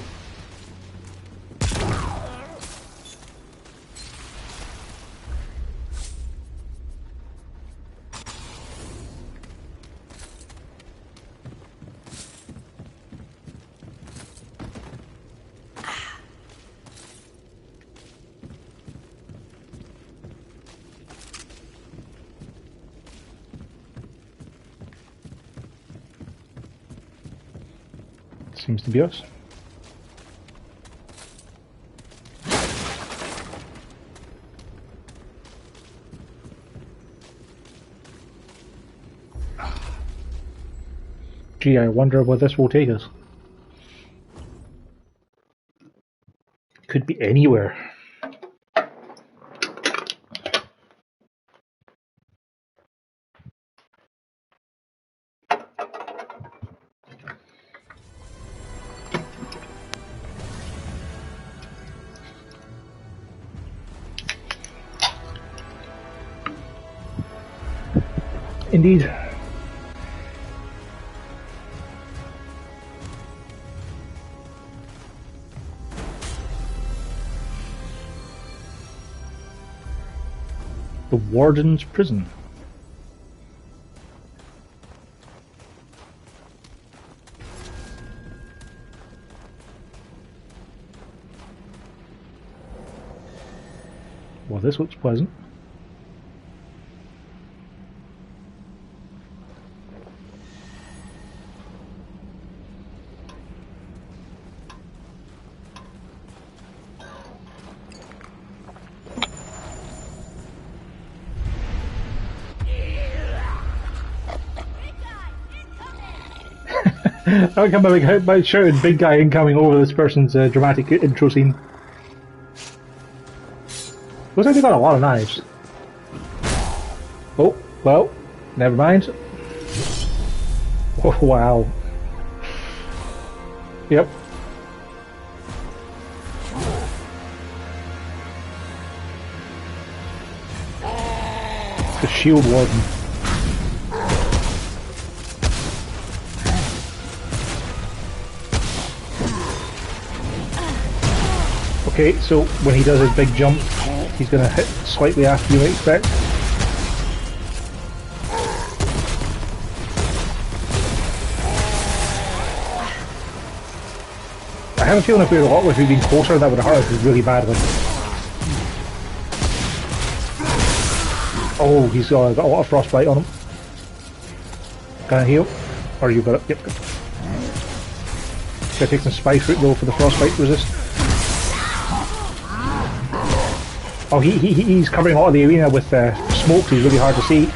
Seems to be us. Gee, I wonder where this will take us. Could be anywhere. Indeed. The Warden's Prison. Well, this looks pleasant. I come by shouting "big guy incoming" over this person's dramatic intro scene. Looks like they got a lot of knives. Oh, well, never mind. Oh, wow. Yep. The shield warden. Okay, so when he does his big jump, he's going to hit slightly after you might expect. I have a feeling if we'd been closer, that would have hurt us really badly. Oh, he's got a lot of frostbite on him. Can I heal? Or you got it? Yep. Gotta take some spice root though for the frostbite resist. Oh, he's covering a lot of the arena with smoke, so he's really hard to see.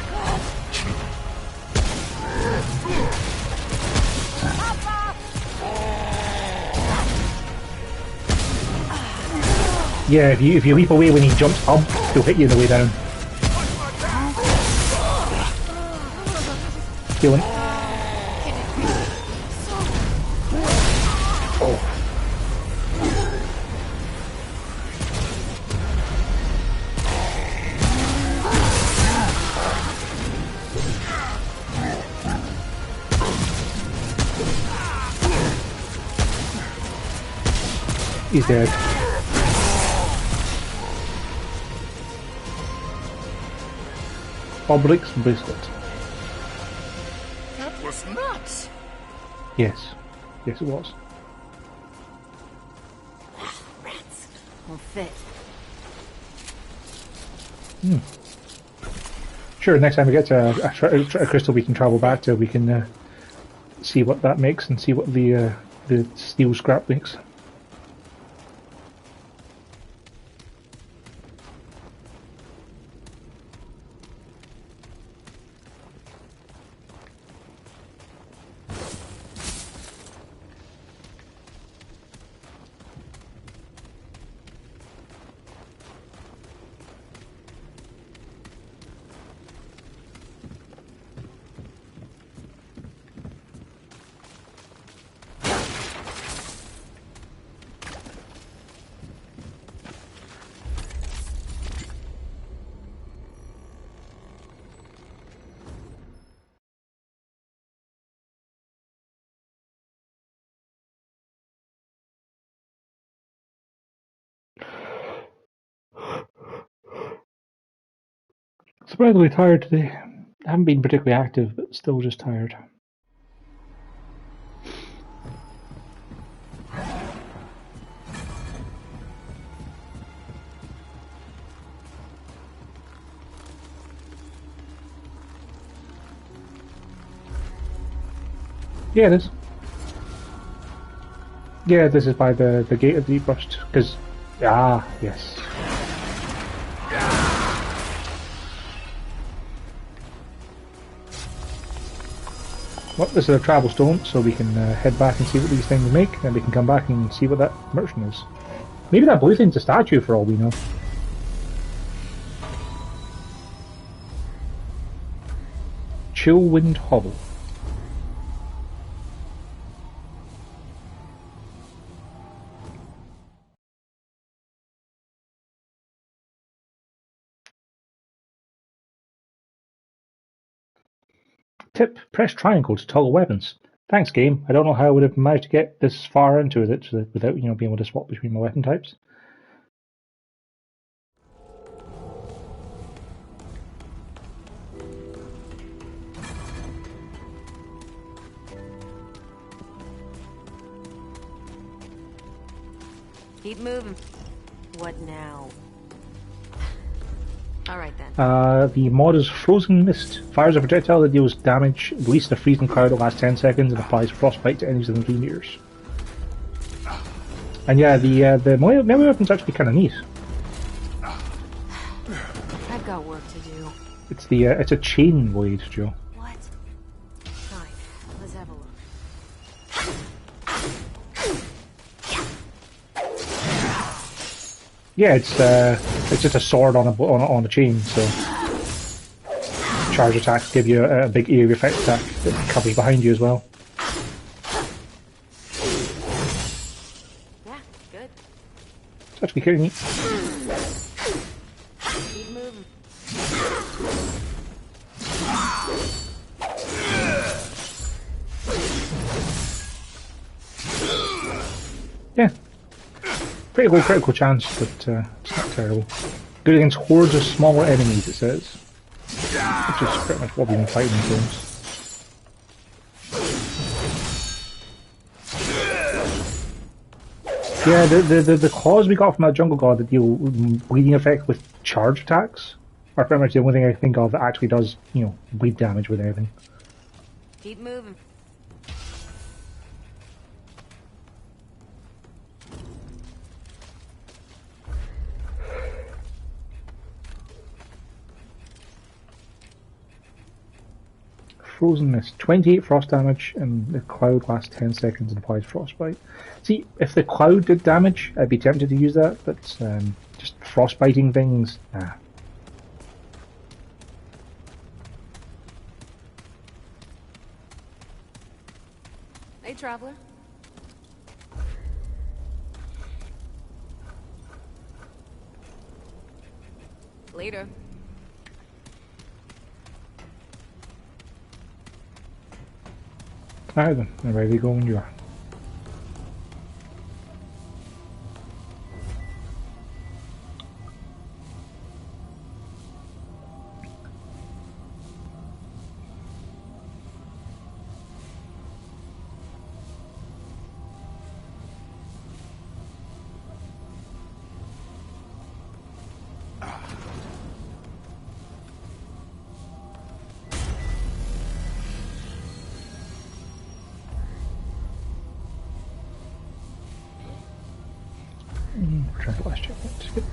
Yeah, if you leap away when he jumps up, he'll hit you on the way down. Healing. Oh. He's dead. Obrix bracelet. That was nuts. Yes. Yes, it was. Rats. Won't fit. Sure, next time we get to a crystal we can travel back to, we can see what that makes and see what the steel scrap makes. Surprisingly tired today. I haven't been particularly active, but still just tired. Yeah, it is. Yeah, this is by the gate of the deep rust, because... Ah, yes. Well, this is a travel stone, so we can head back and see what these things make, and we can come back and see what that merchant is. Maybe that blue thing's a statue for all we know. Chillwind Hovel. Tip, press triangle to toggle weapons. Thanks, game. I don't know how I would have managed to get this far into it without, being able to swap between my weapon types. Keep moving. What now? Alright then. The mod is Frozen Mist. Fires a projectile that deals damage, releases a freezing cloud that lasts 10 seconds, and applies frostbite to enemies within 3 meters. And yeah, the melee weapon's actually kind of neat. I've got work to do. It's a chain blade, Joe. What? Fine. Let's have a look. Yeah, it's just a sword on a chain. So charge attacks give you a big area effect attack that covers behind you as well. Yeah, good. It's actually kind of neat. Keep moving. Yeah. Pretty low critical chance, but it's not terrible. Good against hordes of smaller enemies, it says. Which is pretty much what we've been fighting in games. Yeah, the claws we got from that jungle god that deal bleeding effect with charge attacks are pretty much the only thing I think of that actually does, bleed damage with anything. Keep moving. Frozen Mist. 28 frost damage, and the cloud lasts 10 seconds and applies frostbite. See, if the cloud did damage, I'd be tempted to use that, but just frostbiting things, nah. Hey, traveler. Later. Alright then, I'm ready to go when you are. Return to last checkpoint. Skip.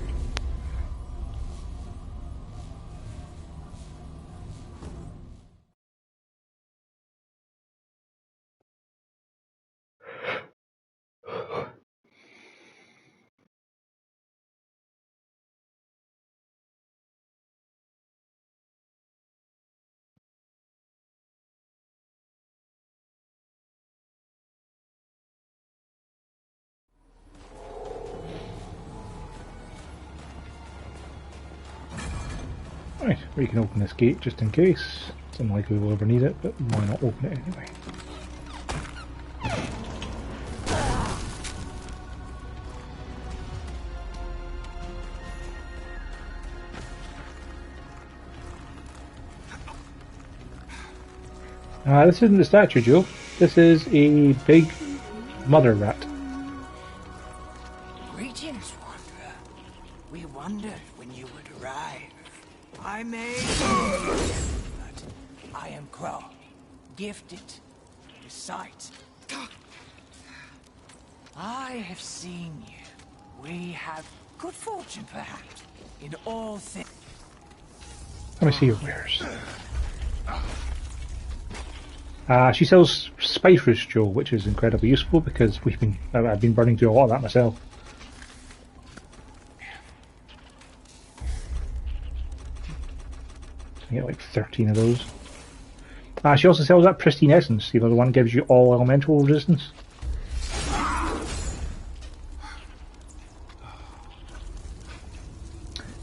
Right, we can open this gate just in case. It's unlikely we'll ever need it, but why not open it anyway? This isn't the statue, Joe. This is a big mother rat. Greetings, Wanderer. We wondered when you would arrive. I may but I am Crow, gifted with sight. I have seen you. We have good fortune, perhaps, in all things. Let me see your wares. She sells spice roost, Joe, which is incredibly useful because I've been burning through a lot of that myself. I get like 13 of those. She also sells that pristine essence, you know, the one that gives you all elemental resistance.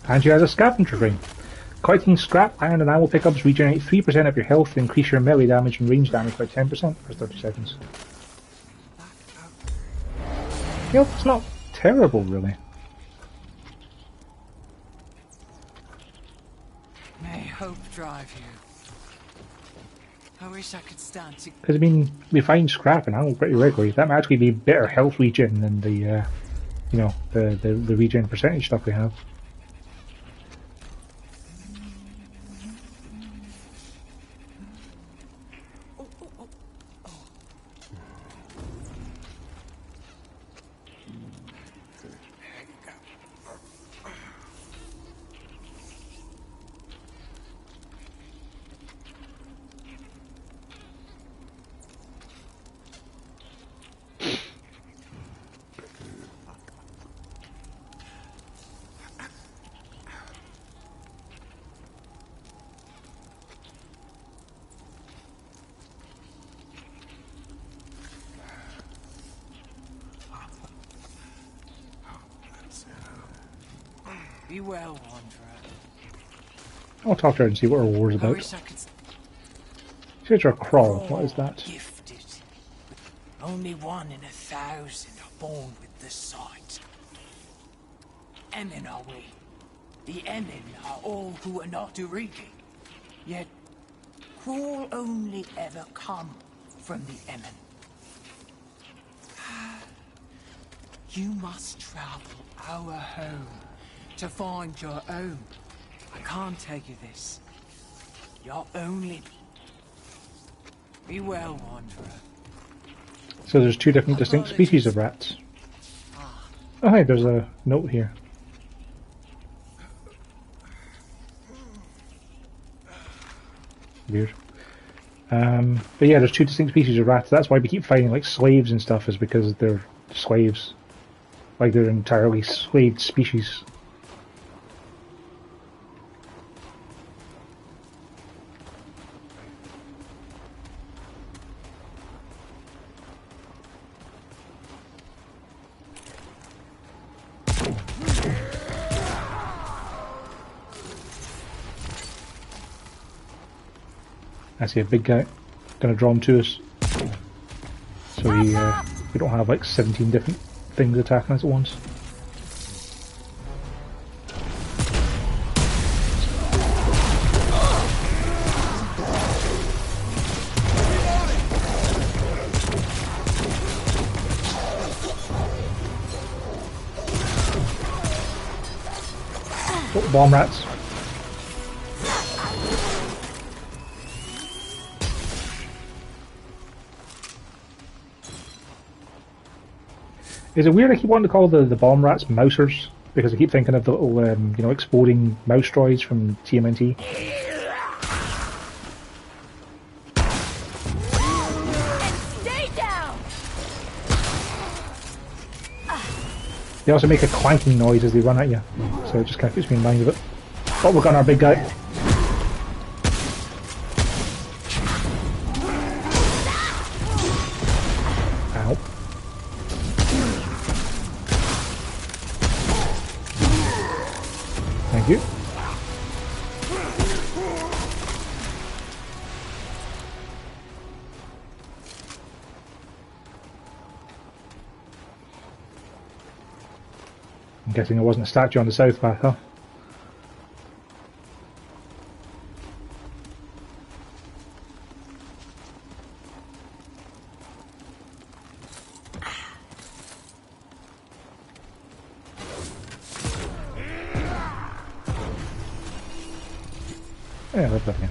And she has a scavenger ring. Collecting scrap, iron and ammo pickups regenerate 3% of your health and increase your melee damage and range damage by 10% for 30 seconds. You know, it's not terrible, really. May hope drive you. I wish I could stand to... Because, I mean, we find scrap and ammo pretty regularly. That might actually be better health regen than the, you know, the regen percentage stuff we have. Be well, Wanderer. I'll talk to her and see what her war's I about. wish I could... She's a crawl. What is that? Gifted. Only 1 in 1,000 are born with the sight. Emin are we. The Emin are all who are not Uriki. Yet, cruel only ever come from the Emin. You must travel our home to find your own. I can't tell you this. You're only... Be well, Wanderer. So there's 2 different distinct species of rats. Oh hey, there's a note here. Weird. But yeah, there's 2 distinct species of rats. That's why we keep finding like slaves and stuff, is because they're slaves. Like they're entirely slaved species. I see a big guy. Gonna draw him to us. So we don't have like 17 different things attacking us at once. Oh, bomb rats. Is it weird I keep wanting to call the bomb rats mousers? Because I keep thinking of the little, exploding mouse droids from TMNT. Stay down! They also make a clanking noise as they run at you, so it just kind of puts me in mind of it. Oh, we've got our big guy. Ow. Thank you. I'm guessing there wasn't a statue on the south path, huh? Yeah, that's okay.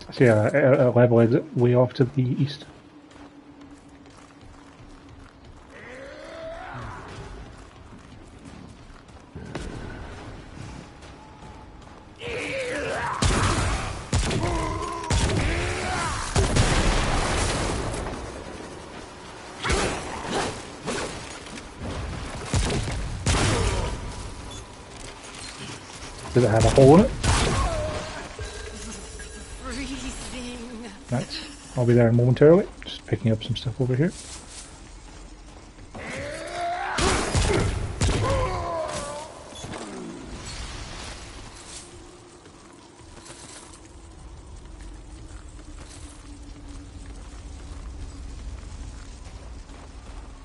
I see a level exit way off to the east. Does it have a hole in it? Freezing. Nice. I'll be there momentarily. Just picking up some stuff over here.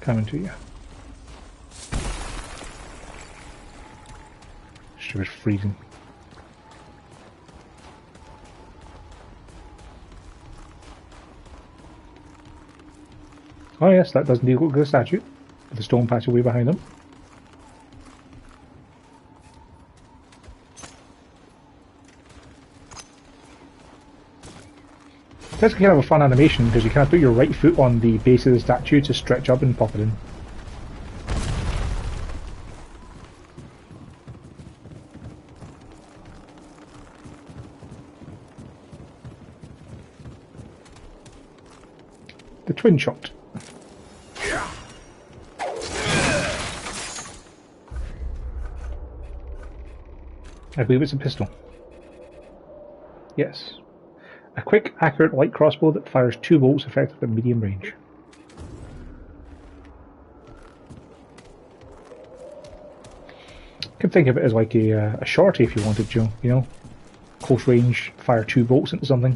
Coming to you. Sure, it's freezing. Oh yes, that does indeed look like a statue, with the stone patch away behind them. That's kind of a fun animation because you kind of put your right foot on the base of the statue to stretch up and pop it in. The twin shot. I believe it's a pistol. Yes. A quick, accurate light crossbow that fires 2 bolts effective at medium range. You could think of it as like a shorty if you wanted to, you know? Close range, fire 2 bolts into something.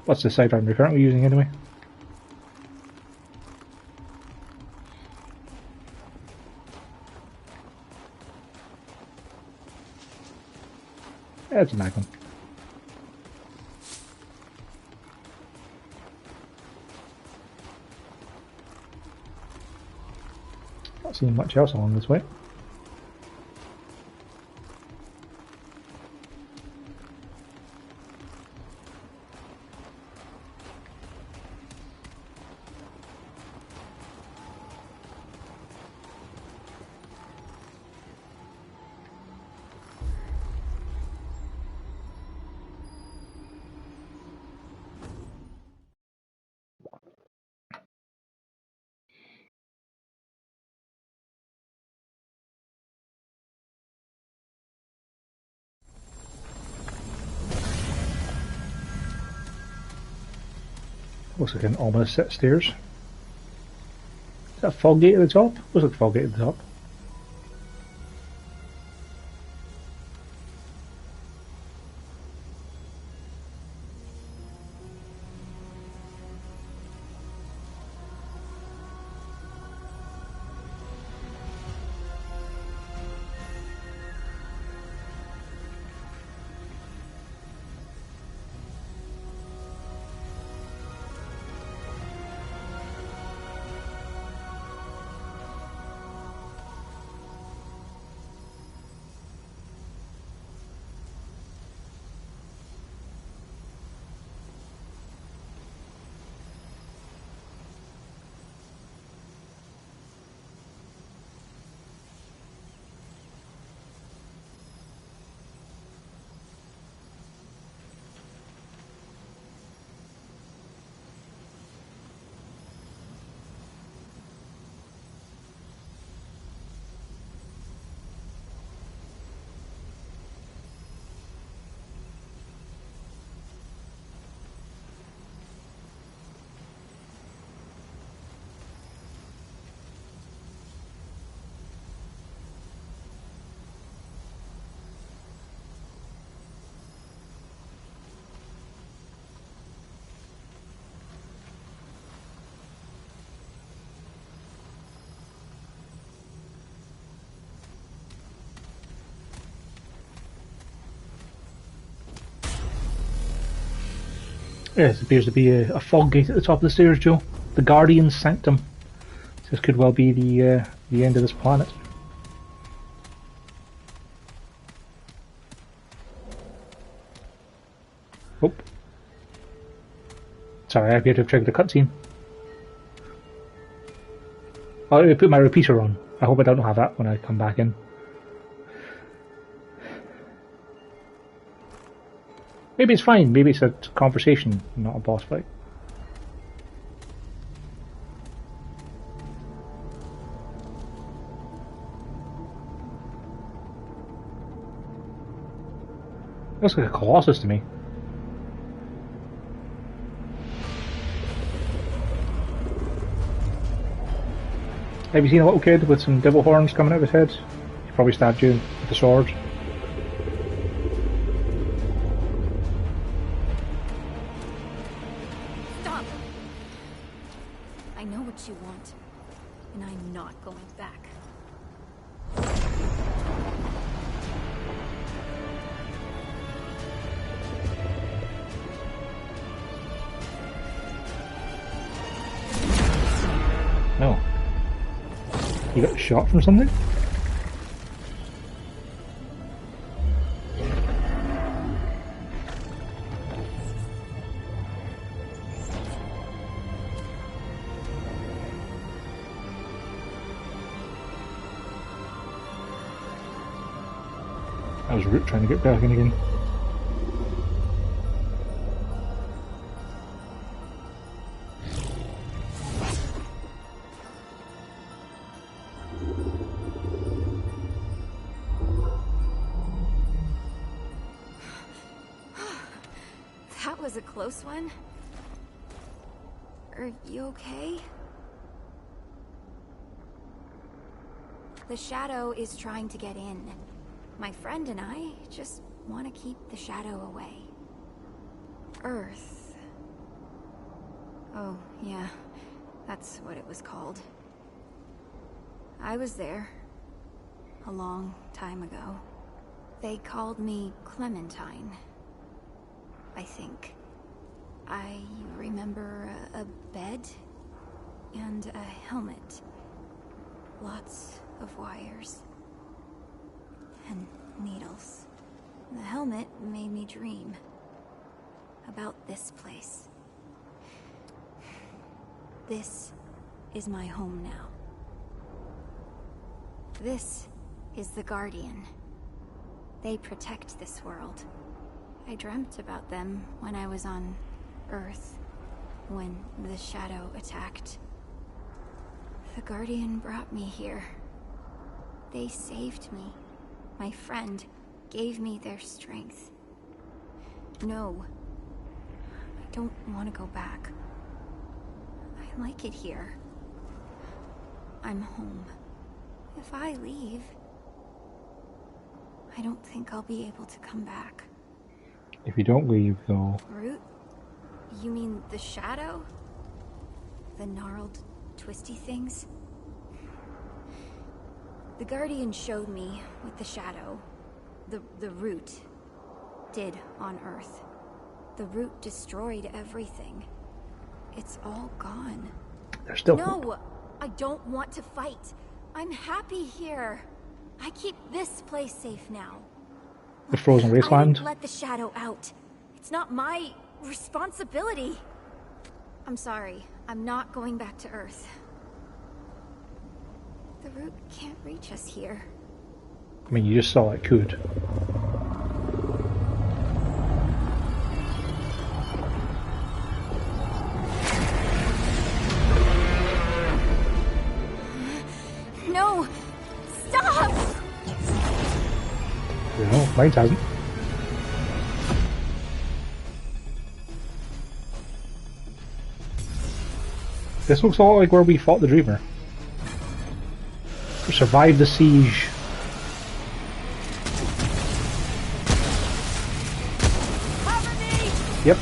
What's the sidearm you're currently using anyway? Yeah, it's a Magnum. Not seeing much else along this way. Looks like an ominous set of stairs. Is that a fog gate at the top? Looks like a fog gate at the top. Yes, appears to be a fog gate at the top of the stairs, Joe. The Guardian's Sanctum. This could well be the end of this planet. Oh. Sorry, I appear to have triggered the cutscene. I'll put my repeater on. I hope I don't have that when I come back in. Maybe it's fine. Maybe it's a conversation, not a boss fight. Looks like a Colossus to me. Have you seen a little kid with some devil horns coming out of his head? He probably stabbed you with a sword. Stop! I know what you want, and I'm not going back. No. You got shot from something? I was Root trying to get back in again. That was a close one. Are you okay? The shadow is trying to get in. My friend and I just want to keep the shadow away. Earth. Oh, yeah. That's what it was called. I was there. A long time ago. They called me Clementine. I think. I remember a bed and a helmet. Lots of wires. And needles. The helmet made me dream about this place. This is my home now. This is the Guardian. They protect this world. I dreamt about them when I was on Earth, when the shadow attacked. The Guardian brought me here. They saved me. My friend gave me their strength. No, I don't want to go back. I like it here. I'm home. If I leave, I don't think I'll be able to come back. If you don't leave, though... Root? You mean the shadow? The gnarled, twisty things? The Guardian showed me what the shadow, the root, did on Earth. The root destroyed everything. It's all gone. There's still... No! I don't want to fight. I'm happy here. I keep this place safe now. The frozen wasteland? I didn't let the shadow out. It's not my responsibility. I'm sorry. I'm not going back to Earth. The root can't reach us here. I mean, you just saw it could. No! Stop! No, mine hasn't. This looks a lot like where we fought the Dreamer. We survived the siege. Cover me! Yep.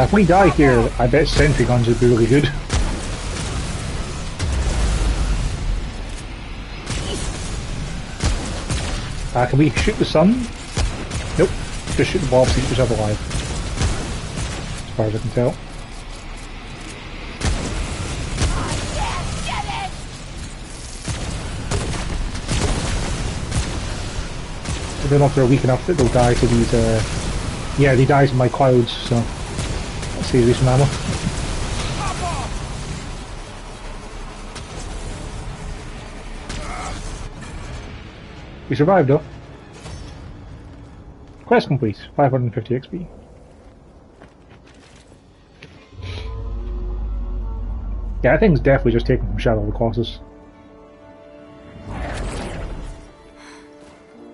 If we die here, I bet sentry guns would be really good. Can we shoot the sun? Nope. Just shoot the ball to keep yourself alive. As far as I can tell. I don't know if they're weak enough that they'll die to these, yeah, they die to my clouds, so that saves me some ammo. We survived though. Quest complete, 550 XP. Yeah, I think it's definitely just taken from Shadow of the Colossus.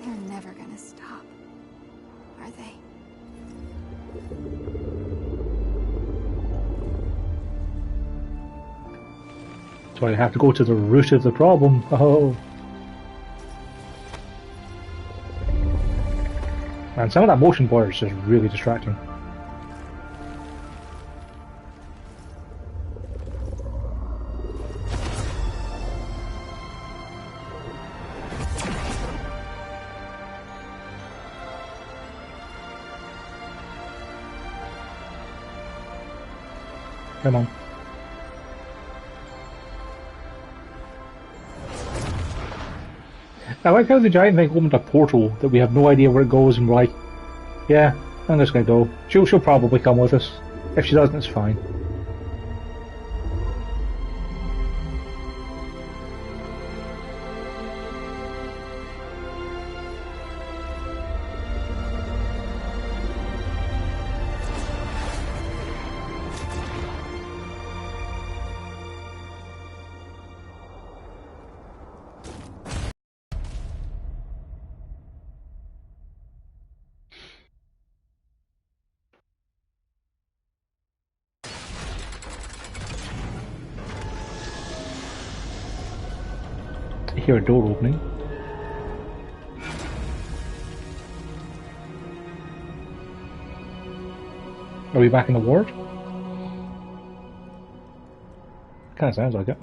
They're never gonna stop, are they? So I have to go to the root of the problem. Oh. Man, some of that motion blur is just really distracting. Come on. I like how the giant thing opened a portal that we have no idea where it goes, and we're like, yeah, I'm just gonna go. She'll probably come with us. If she doesn't, it's fine. I hear a door opening. Are we back in the ward? Kinda sounds like it.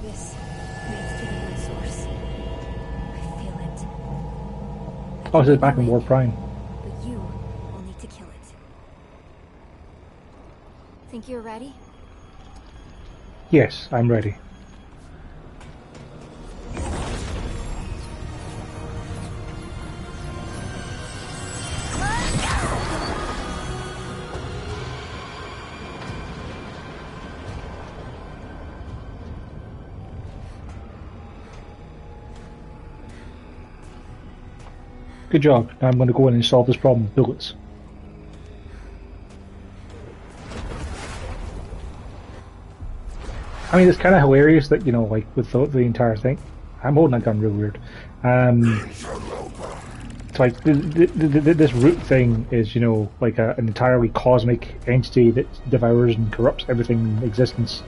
This leads to the root source. I feel it. Oh, it says back in Ward Prime. But you will need to kill it. Think you're ready? Yes, I'm ready. Good job. Now I'm going to go in and solve this problem with bullets. I mean, it's kind of hilarious that, you know, like, with the entire thing. I'm holding that gun real weird. It's like, this root thing is, you know, like an entirely cosmic entity that devours and corrupts everything in existence.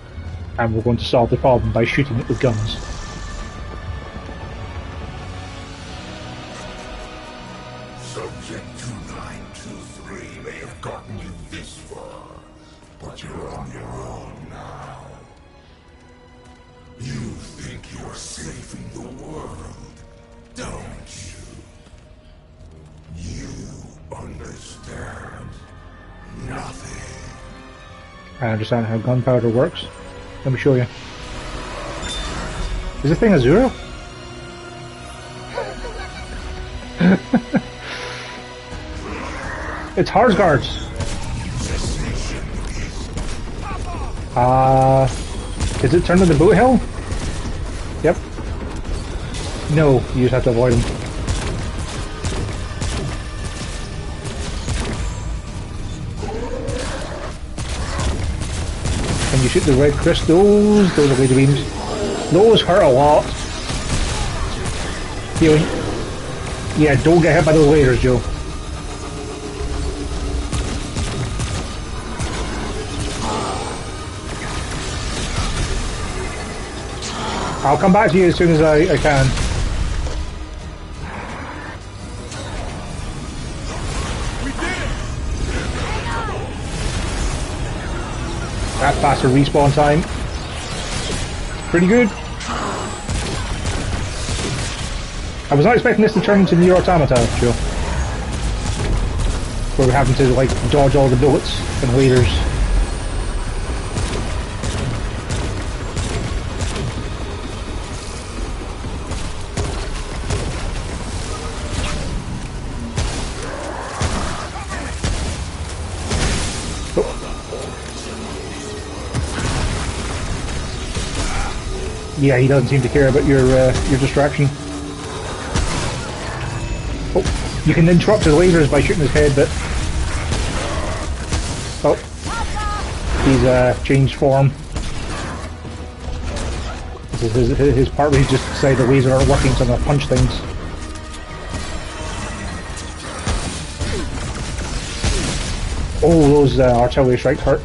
And we're going to solve the problem by shooting it with guns. Subject 2923 may have gotten you this far, but you're on your own now. You think you're saving the world, don't you? You understand nothing. I understand how gunpowder works. Let me show you. Is this thing a zero? It's Harsguards. Is it turned into boot hell? Yep. No, you just have to avoid them. Can you shoot the red crystals? Those are laser beams. Those hurt a lot. Healing. Yeah, don't get hit by those lasers, Joe. I'll come back to you as soon as I can. That's faster respawn time. Pretty good. I was not expecting this to turn into Nier Automata, Joe. Where we're having to, like, dodge all the bullets and lasers. Yeah, he doesn't seem to care about your distraction. Oh, you can interrupt his lasers by shooting his head, but... Oh, he's changed form. This is his part where he just decided the lasers aren't working, so I'm going to punch things. Oh, those artillery strikes hurt.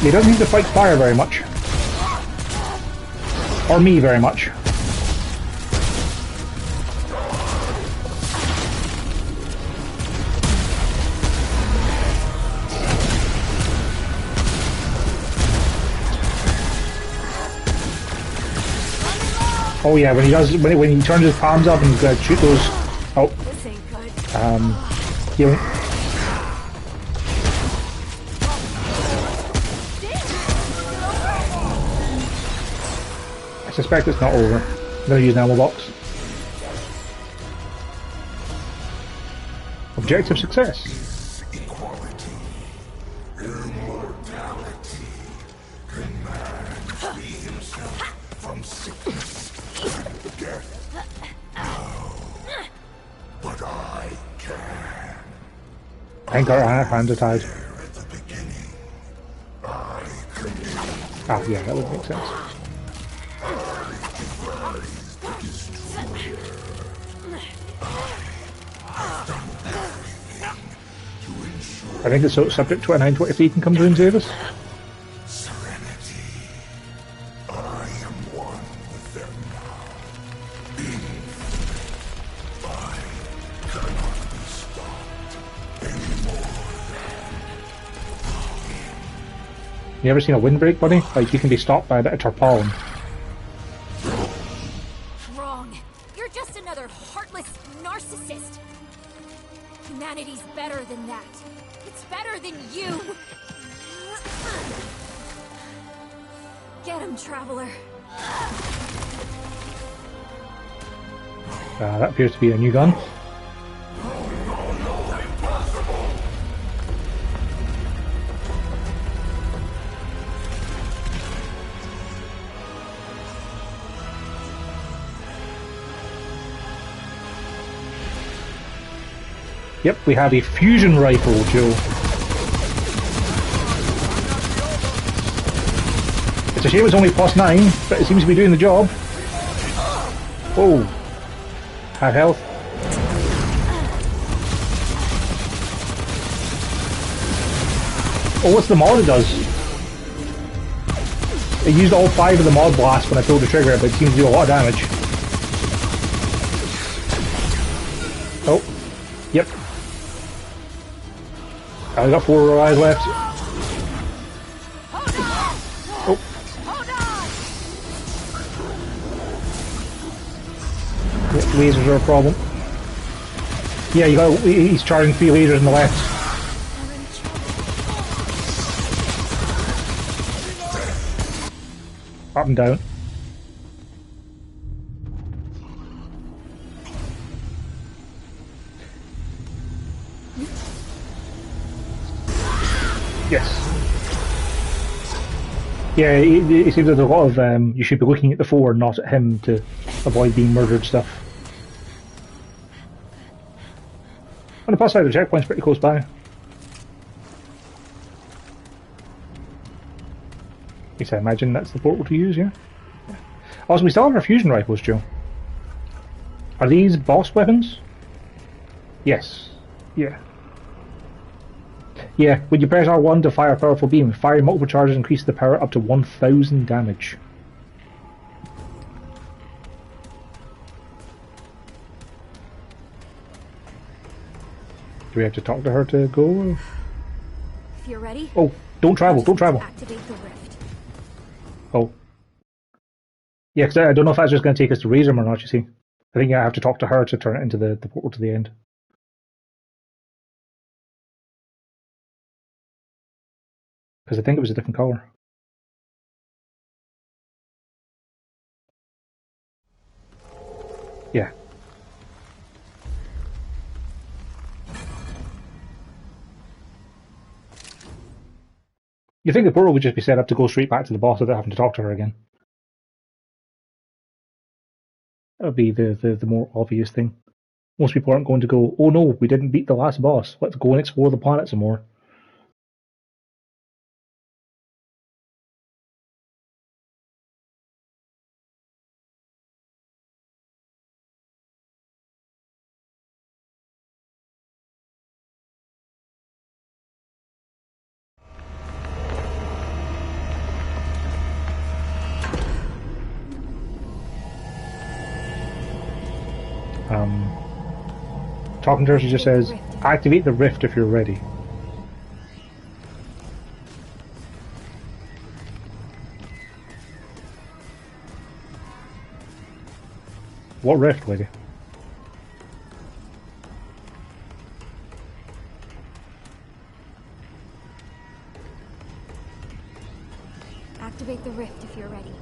He doesn't need to fight fire very much. Or me very much. Oh yeah, when he does, when he turns his palms up and shoot those. Oh, This ain't good. healing. I suspect it's not over. I'm going to use an ammo box. Objective success. Equality, immortality. Can man free himself from sickness and death? No. But I can. I think our hands are tied. There at the beginning, I committed Ah, yeah, that would make sense. I think it's subject to a 923 can come through and save us. serenity. I am one with them now. I cannot be stopped anymore. You ever seen a windbreak, buddy? Like, you can be stopped by a bit of tarpaulin. Wrong. You're just another heartless narcissist. Humanity's better than that. It's better than you. Get him, Traveler. That appears to be a new gun. Yep, we have a fusion rifle, Joe. It's a shame it's only +9, but it seems to be doing the job. Oh, half health. Oh, what's the mod it does? It used all 5 of the mod blasts when I pulled the trigger, but it seems to do a lot of damage. Oh, yep. I got 4 eyes left. Oh. Yep, lasers are a problem. Yeah, he's charging 3 lasers in the left. Up and down. Yes. Yeah, it seems there's a lot of you should be looking at the 4, not at him, to avoid being murdered stuff. On the plus side, the checkpoint's pretty close by. At least I imagine that's the portal to use, yeah? Also, we still have our fusion rifles, Joe. Are these boss weapons? Yes. Yeah. Yeah, when you press R1 to fire a powerful beam, firing multiple charges increases the power up to 1000 damage. Do we have to talk to her to go? If you're ready, Oh, Don't travel, I'll don't just travel. activate the rift. Oh. Yeah, because I don't know if that's just going to take us to Reisum or not, you see. I think I have to talk to her to turn it into the portal to the end. Because I think it was a different colour. Yeah. You think the portal would just be set up to go straight back to the boss without having to talk to her again? That would be the more obvious thing. Most people aren't going to go, oh no, we didn't beat the last boss. Let's go and explore the planet some more. Talking to her, she just says, activate the rift if you're ready. What rift, lady? Activate the rift if you're ready.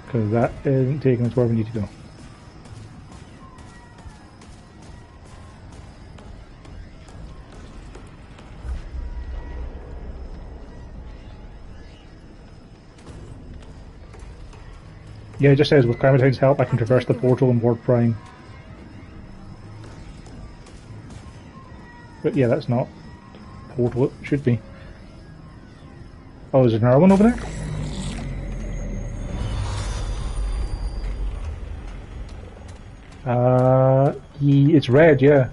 Because that isn't taking us where we need to go. Yeah, it just says, with Clementine's help, I can traverse the portal in Ward Prime. But yeah, that's not portal, it should be. Oh, there's another one over there? It's red, yeah.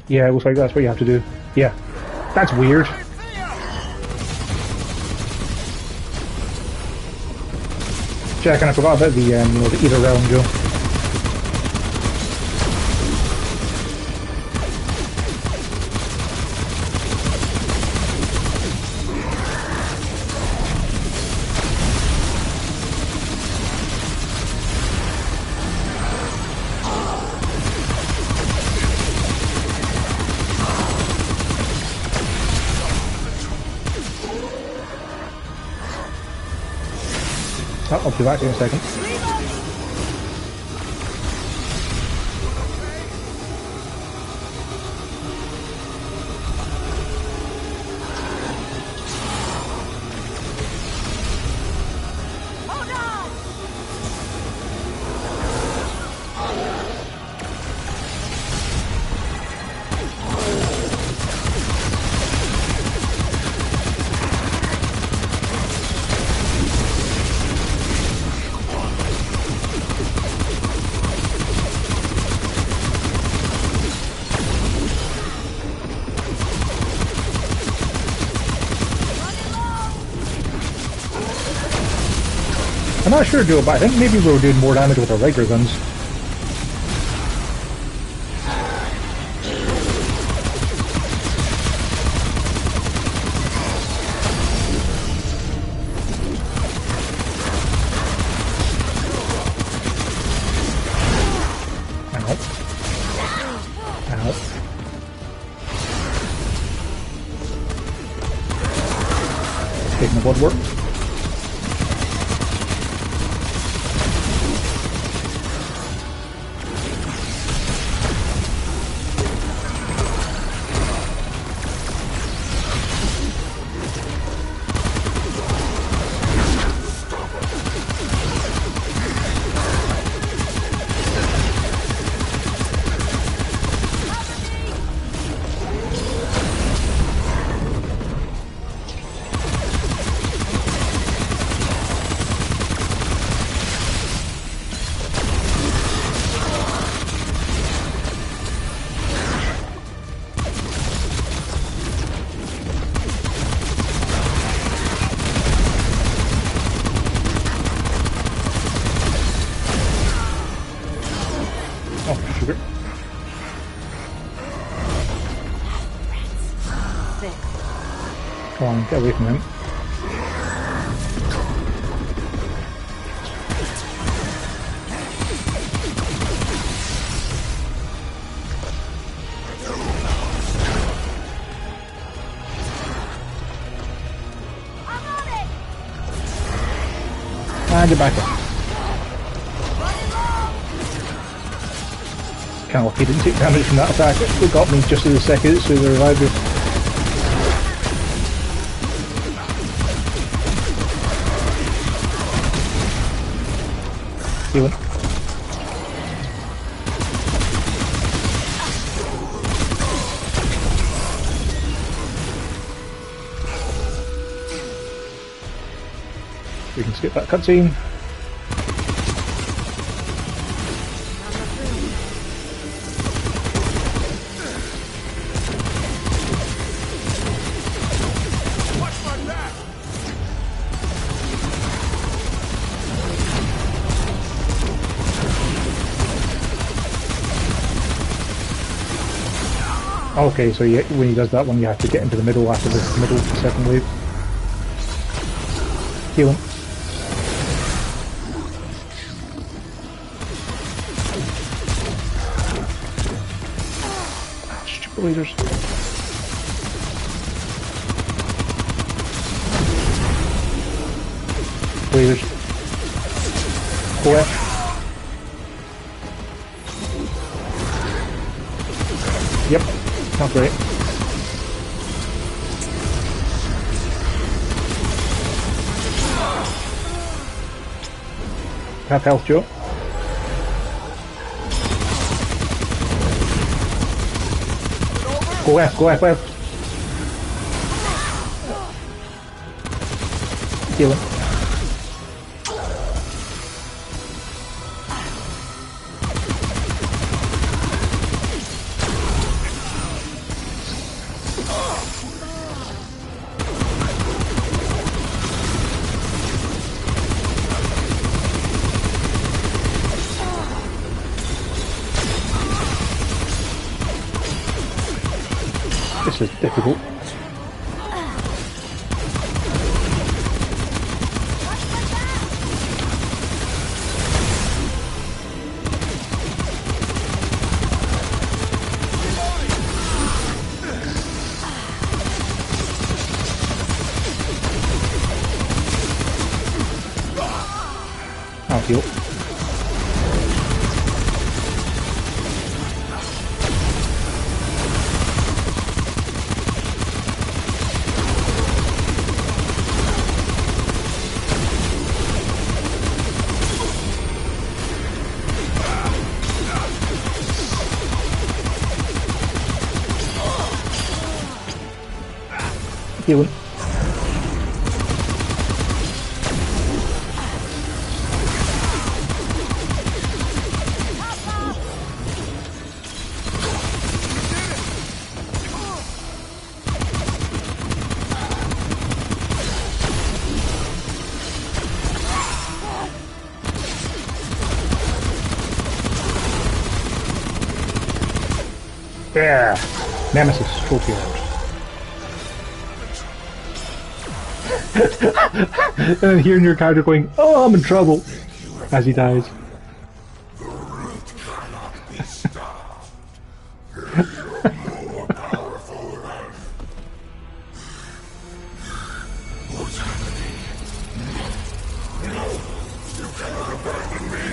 Yeah, it looks like that's what you have to do. Yeah. That's weird. Jack, and I forgot about the, the Ether Realm, Joe. Oh, I'll be back in a second. I'm not sure, Joe, but I think maybe we were doing more damage with our regular guns. Taking the blood work. Oh, sugar. Come on, get away from him. And you're back in. Kind of lucky he didn't take damage from that attack. It got me just as a second so they revived you. Healing. We can skip that cutscene. Okay, so when he does that one, you have to get into the middle after the second wave. Heal him. Stupid leaders. Leaders. Go left. Yep. Not great. Half health, Joe. Go left, go left, left. Heal him. This is difficult. I'll heal. Healing. Yeah, Nemesis trophy round. And then hearing your character going, "Oh, I'm in trouble," as he dies. The root cannot be stopped. More powerful than what's happening? No, you cannot abandon me.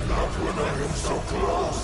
Not when I am so close.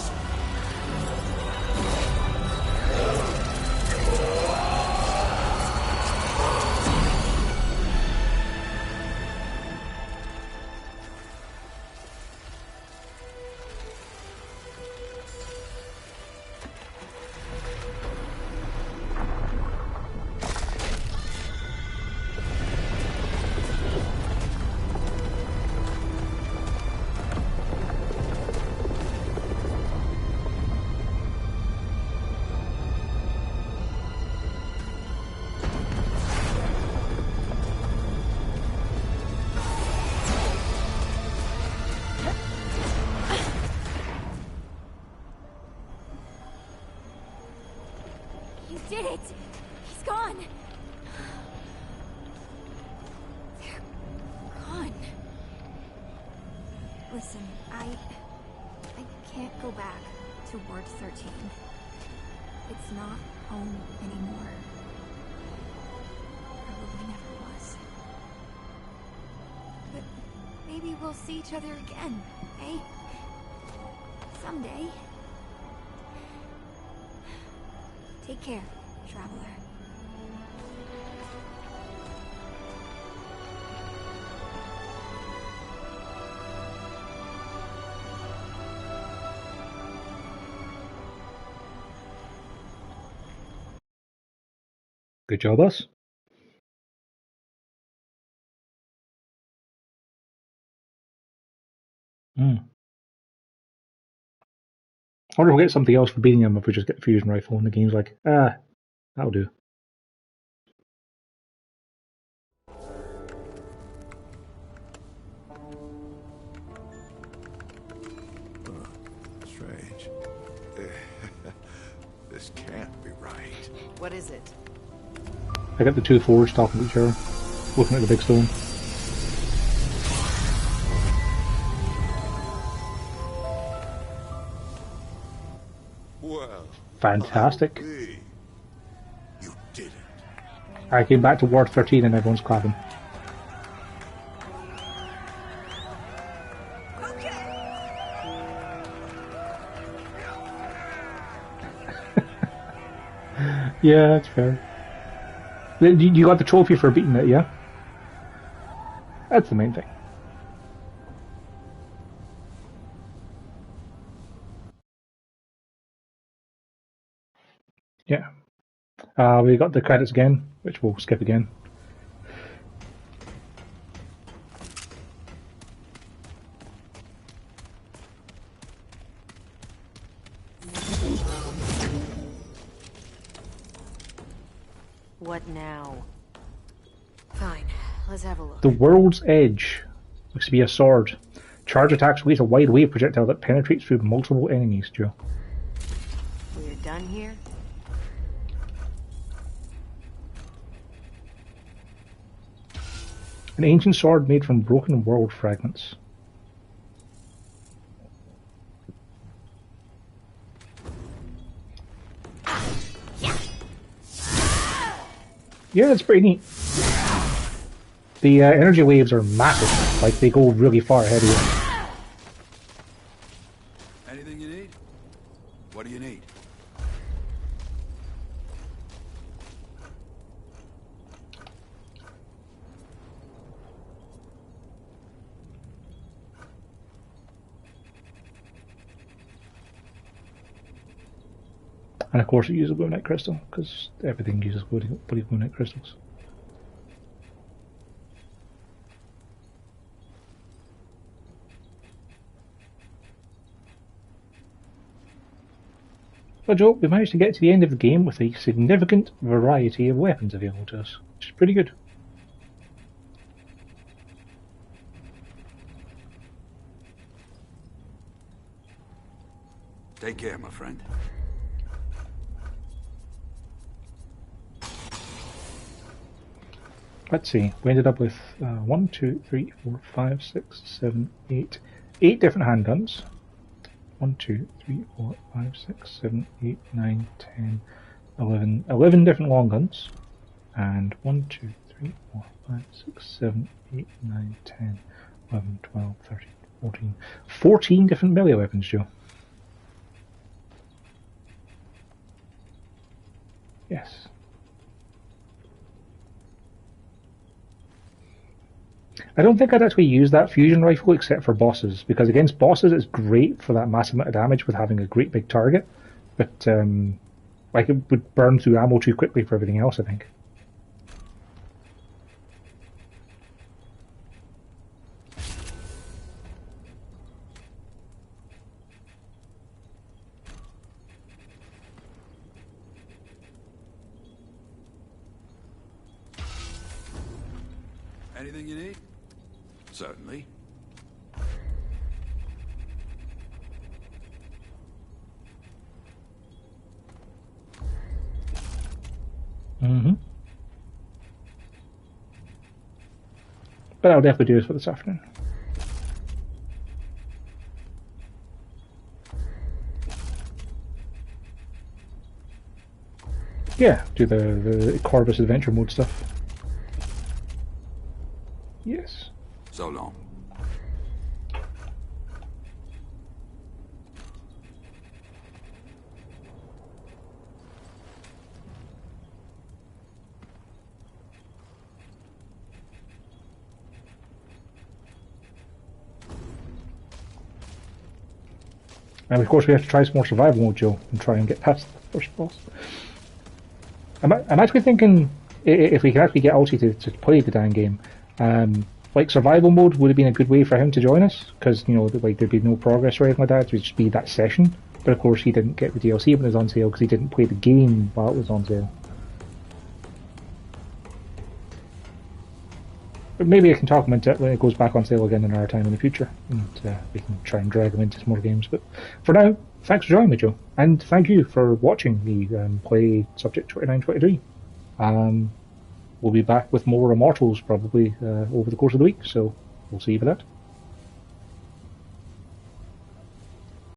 You did it! He's gone! Listen, I can't go back to Ward 13. It's not home anymore. Probably never was. But maybe we'll see each other again, eh? Someday. Take care, traveler. Good job, us. I wonder if we'll get something else for beating him if we just get the fusion rifle and the game's like, that'll do. Strange. This can't be right. What is it? I got the two forwards talking to each other, looking at the big stone. Well, Fantastic. you did it. I came back to Ward 13 and everyone's clapping. Yeah, that's fair. You got the trophy for beating it, yeah? That's the main thing. Yeah. We got the credits again, which we'll skip again. What now? Fine, let's have a look. The World's Edge looks to be a sword. Charge attacks release a wide wave projectile that penetrates through multiple enemies, Joe. We're done here? An ancient sword made from broken world fragments. Yeah, it's pretty neat. The energy waves are massive, like they go really far ahead of you. Anything you need? What do you need? And of course it uses a Remnant crystal, because everything uses bloody Remnant crystals. But Joe, we managed to get to the end of the game with a significant variety of weapons available to us, which is pretty good. Take care, my friend. Let's see, we ended up with 1, 2, 3, 4, 5, 6, 7, 8. 8 different handguns. 1, 2, 3, 4, 5, 6, 7, 8, 9, 10, 11. 11 different long guns. And 1, 2, 3, 4, 5, 6, 7, 8, 9, 10, 11, 12, 13, 14. 14 different melee weapons, Joe. Yes. I don't think I'd actually use that fusion rifle except for bosses, because against bosses it's great for that massive amount of damage with having a great big target, but like it would burn through ammo too quickly for everything else, I think. Anything you need? Certainly. But I'll definitely do this for this afternoon. Yeah, do the Corvus adventure mode stuff. Yes. So long. And of course we have to try some more survival mode, Joe, and try and get past the first boss. I'm actually thinking if we could actually get Ulti to play the damn game, like survival mode would have been a good way for him to join us, because like there'd be no progress or anything like that. It would just be that session. But of course he didn't get the DLC when it was on sale because he didn't play the game while it was on sale. But maybe I can talk him into it when it goes back on sale again in our time in the future, and we can try and drag him into some more games. But for now, thanks for joining me, Joe, and thank you for watching me play Subject 2923. We'll be back with more Immortals probably over the course of the week, so we'll see you for that.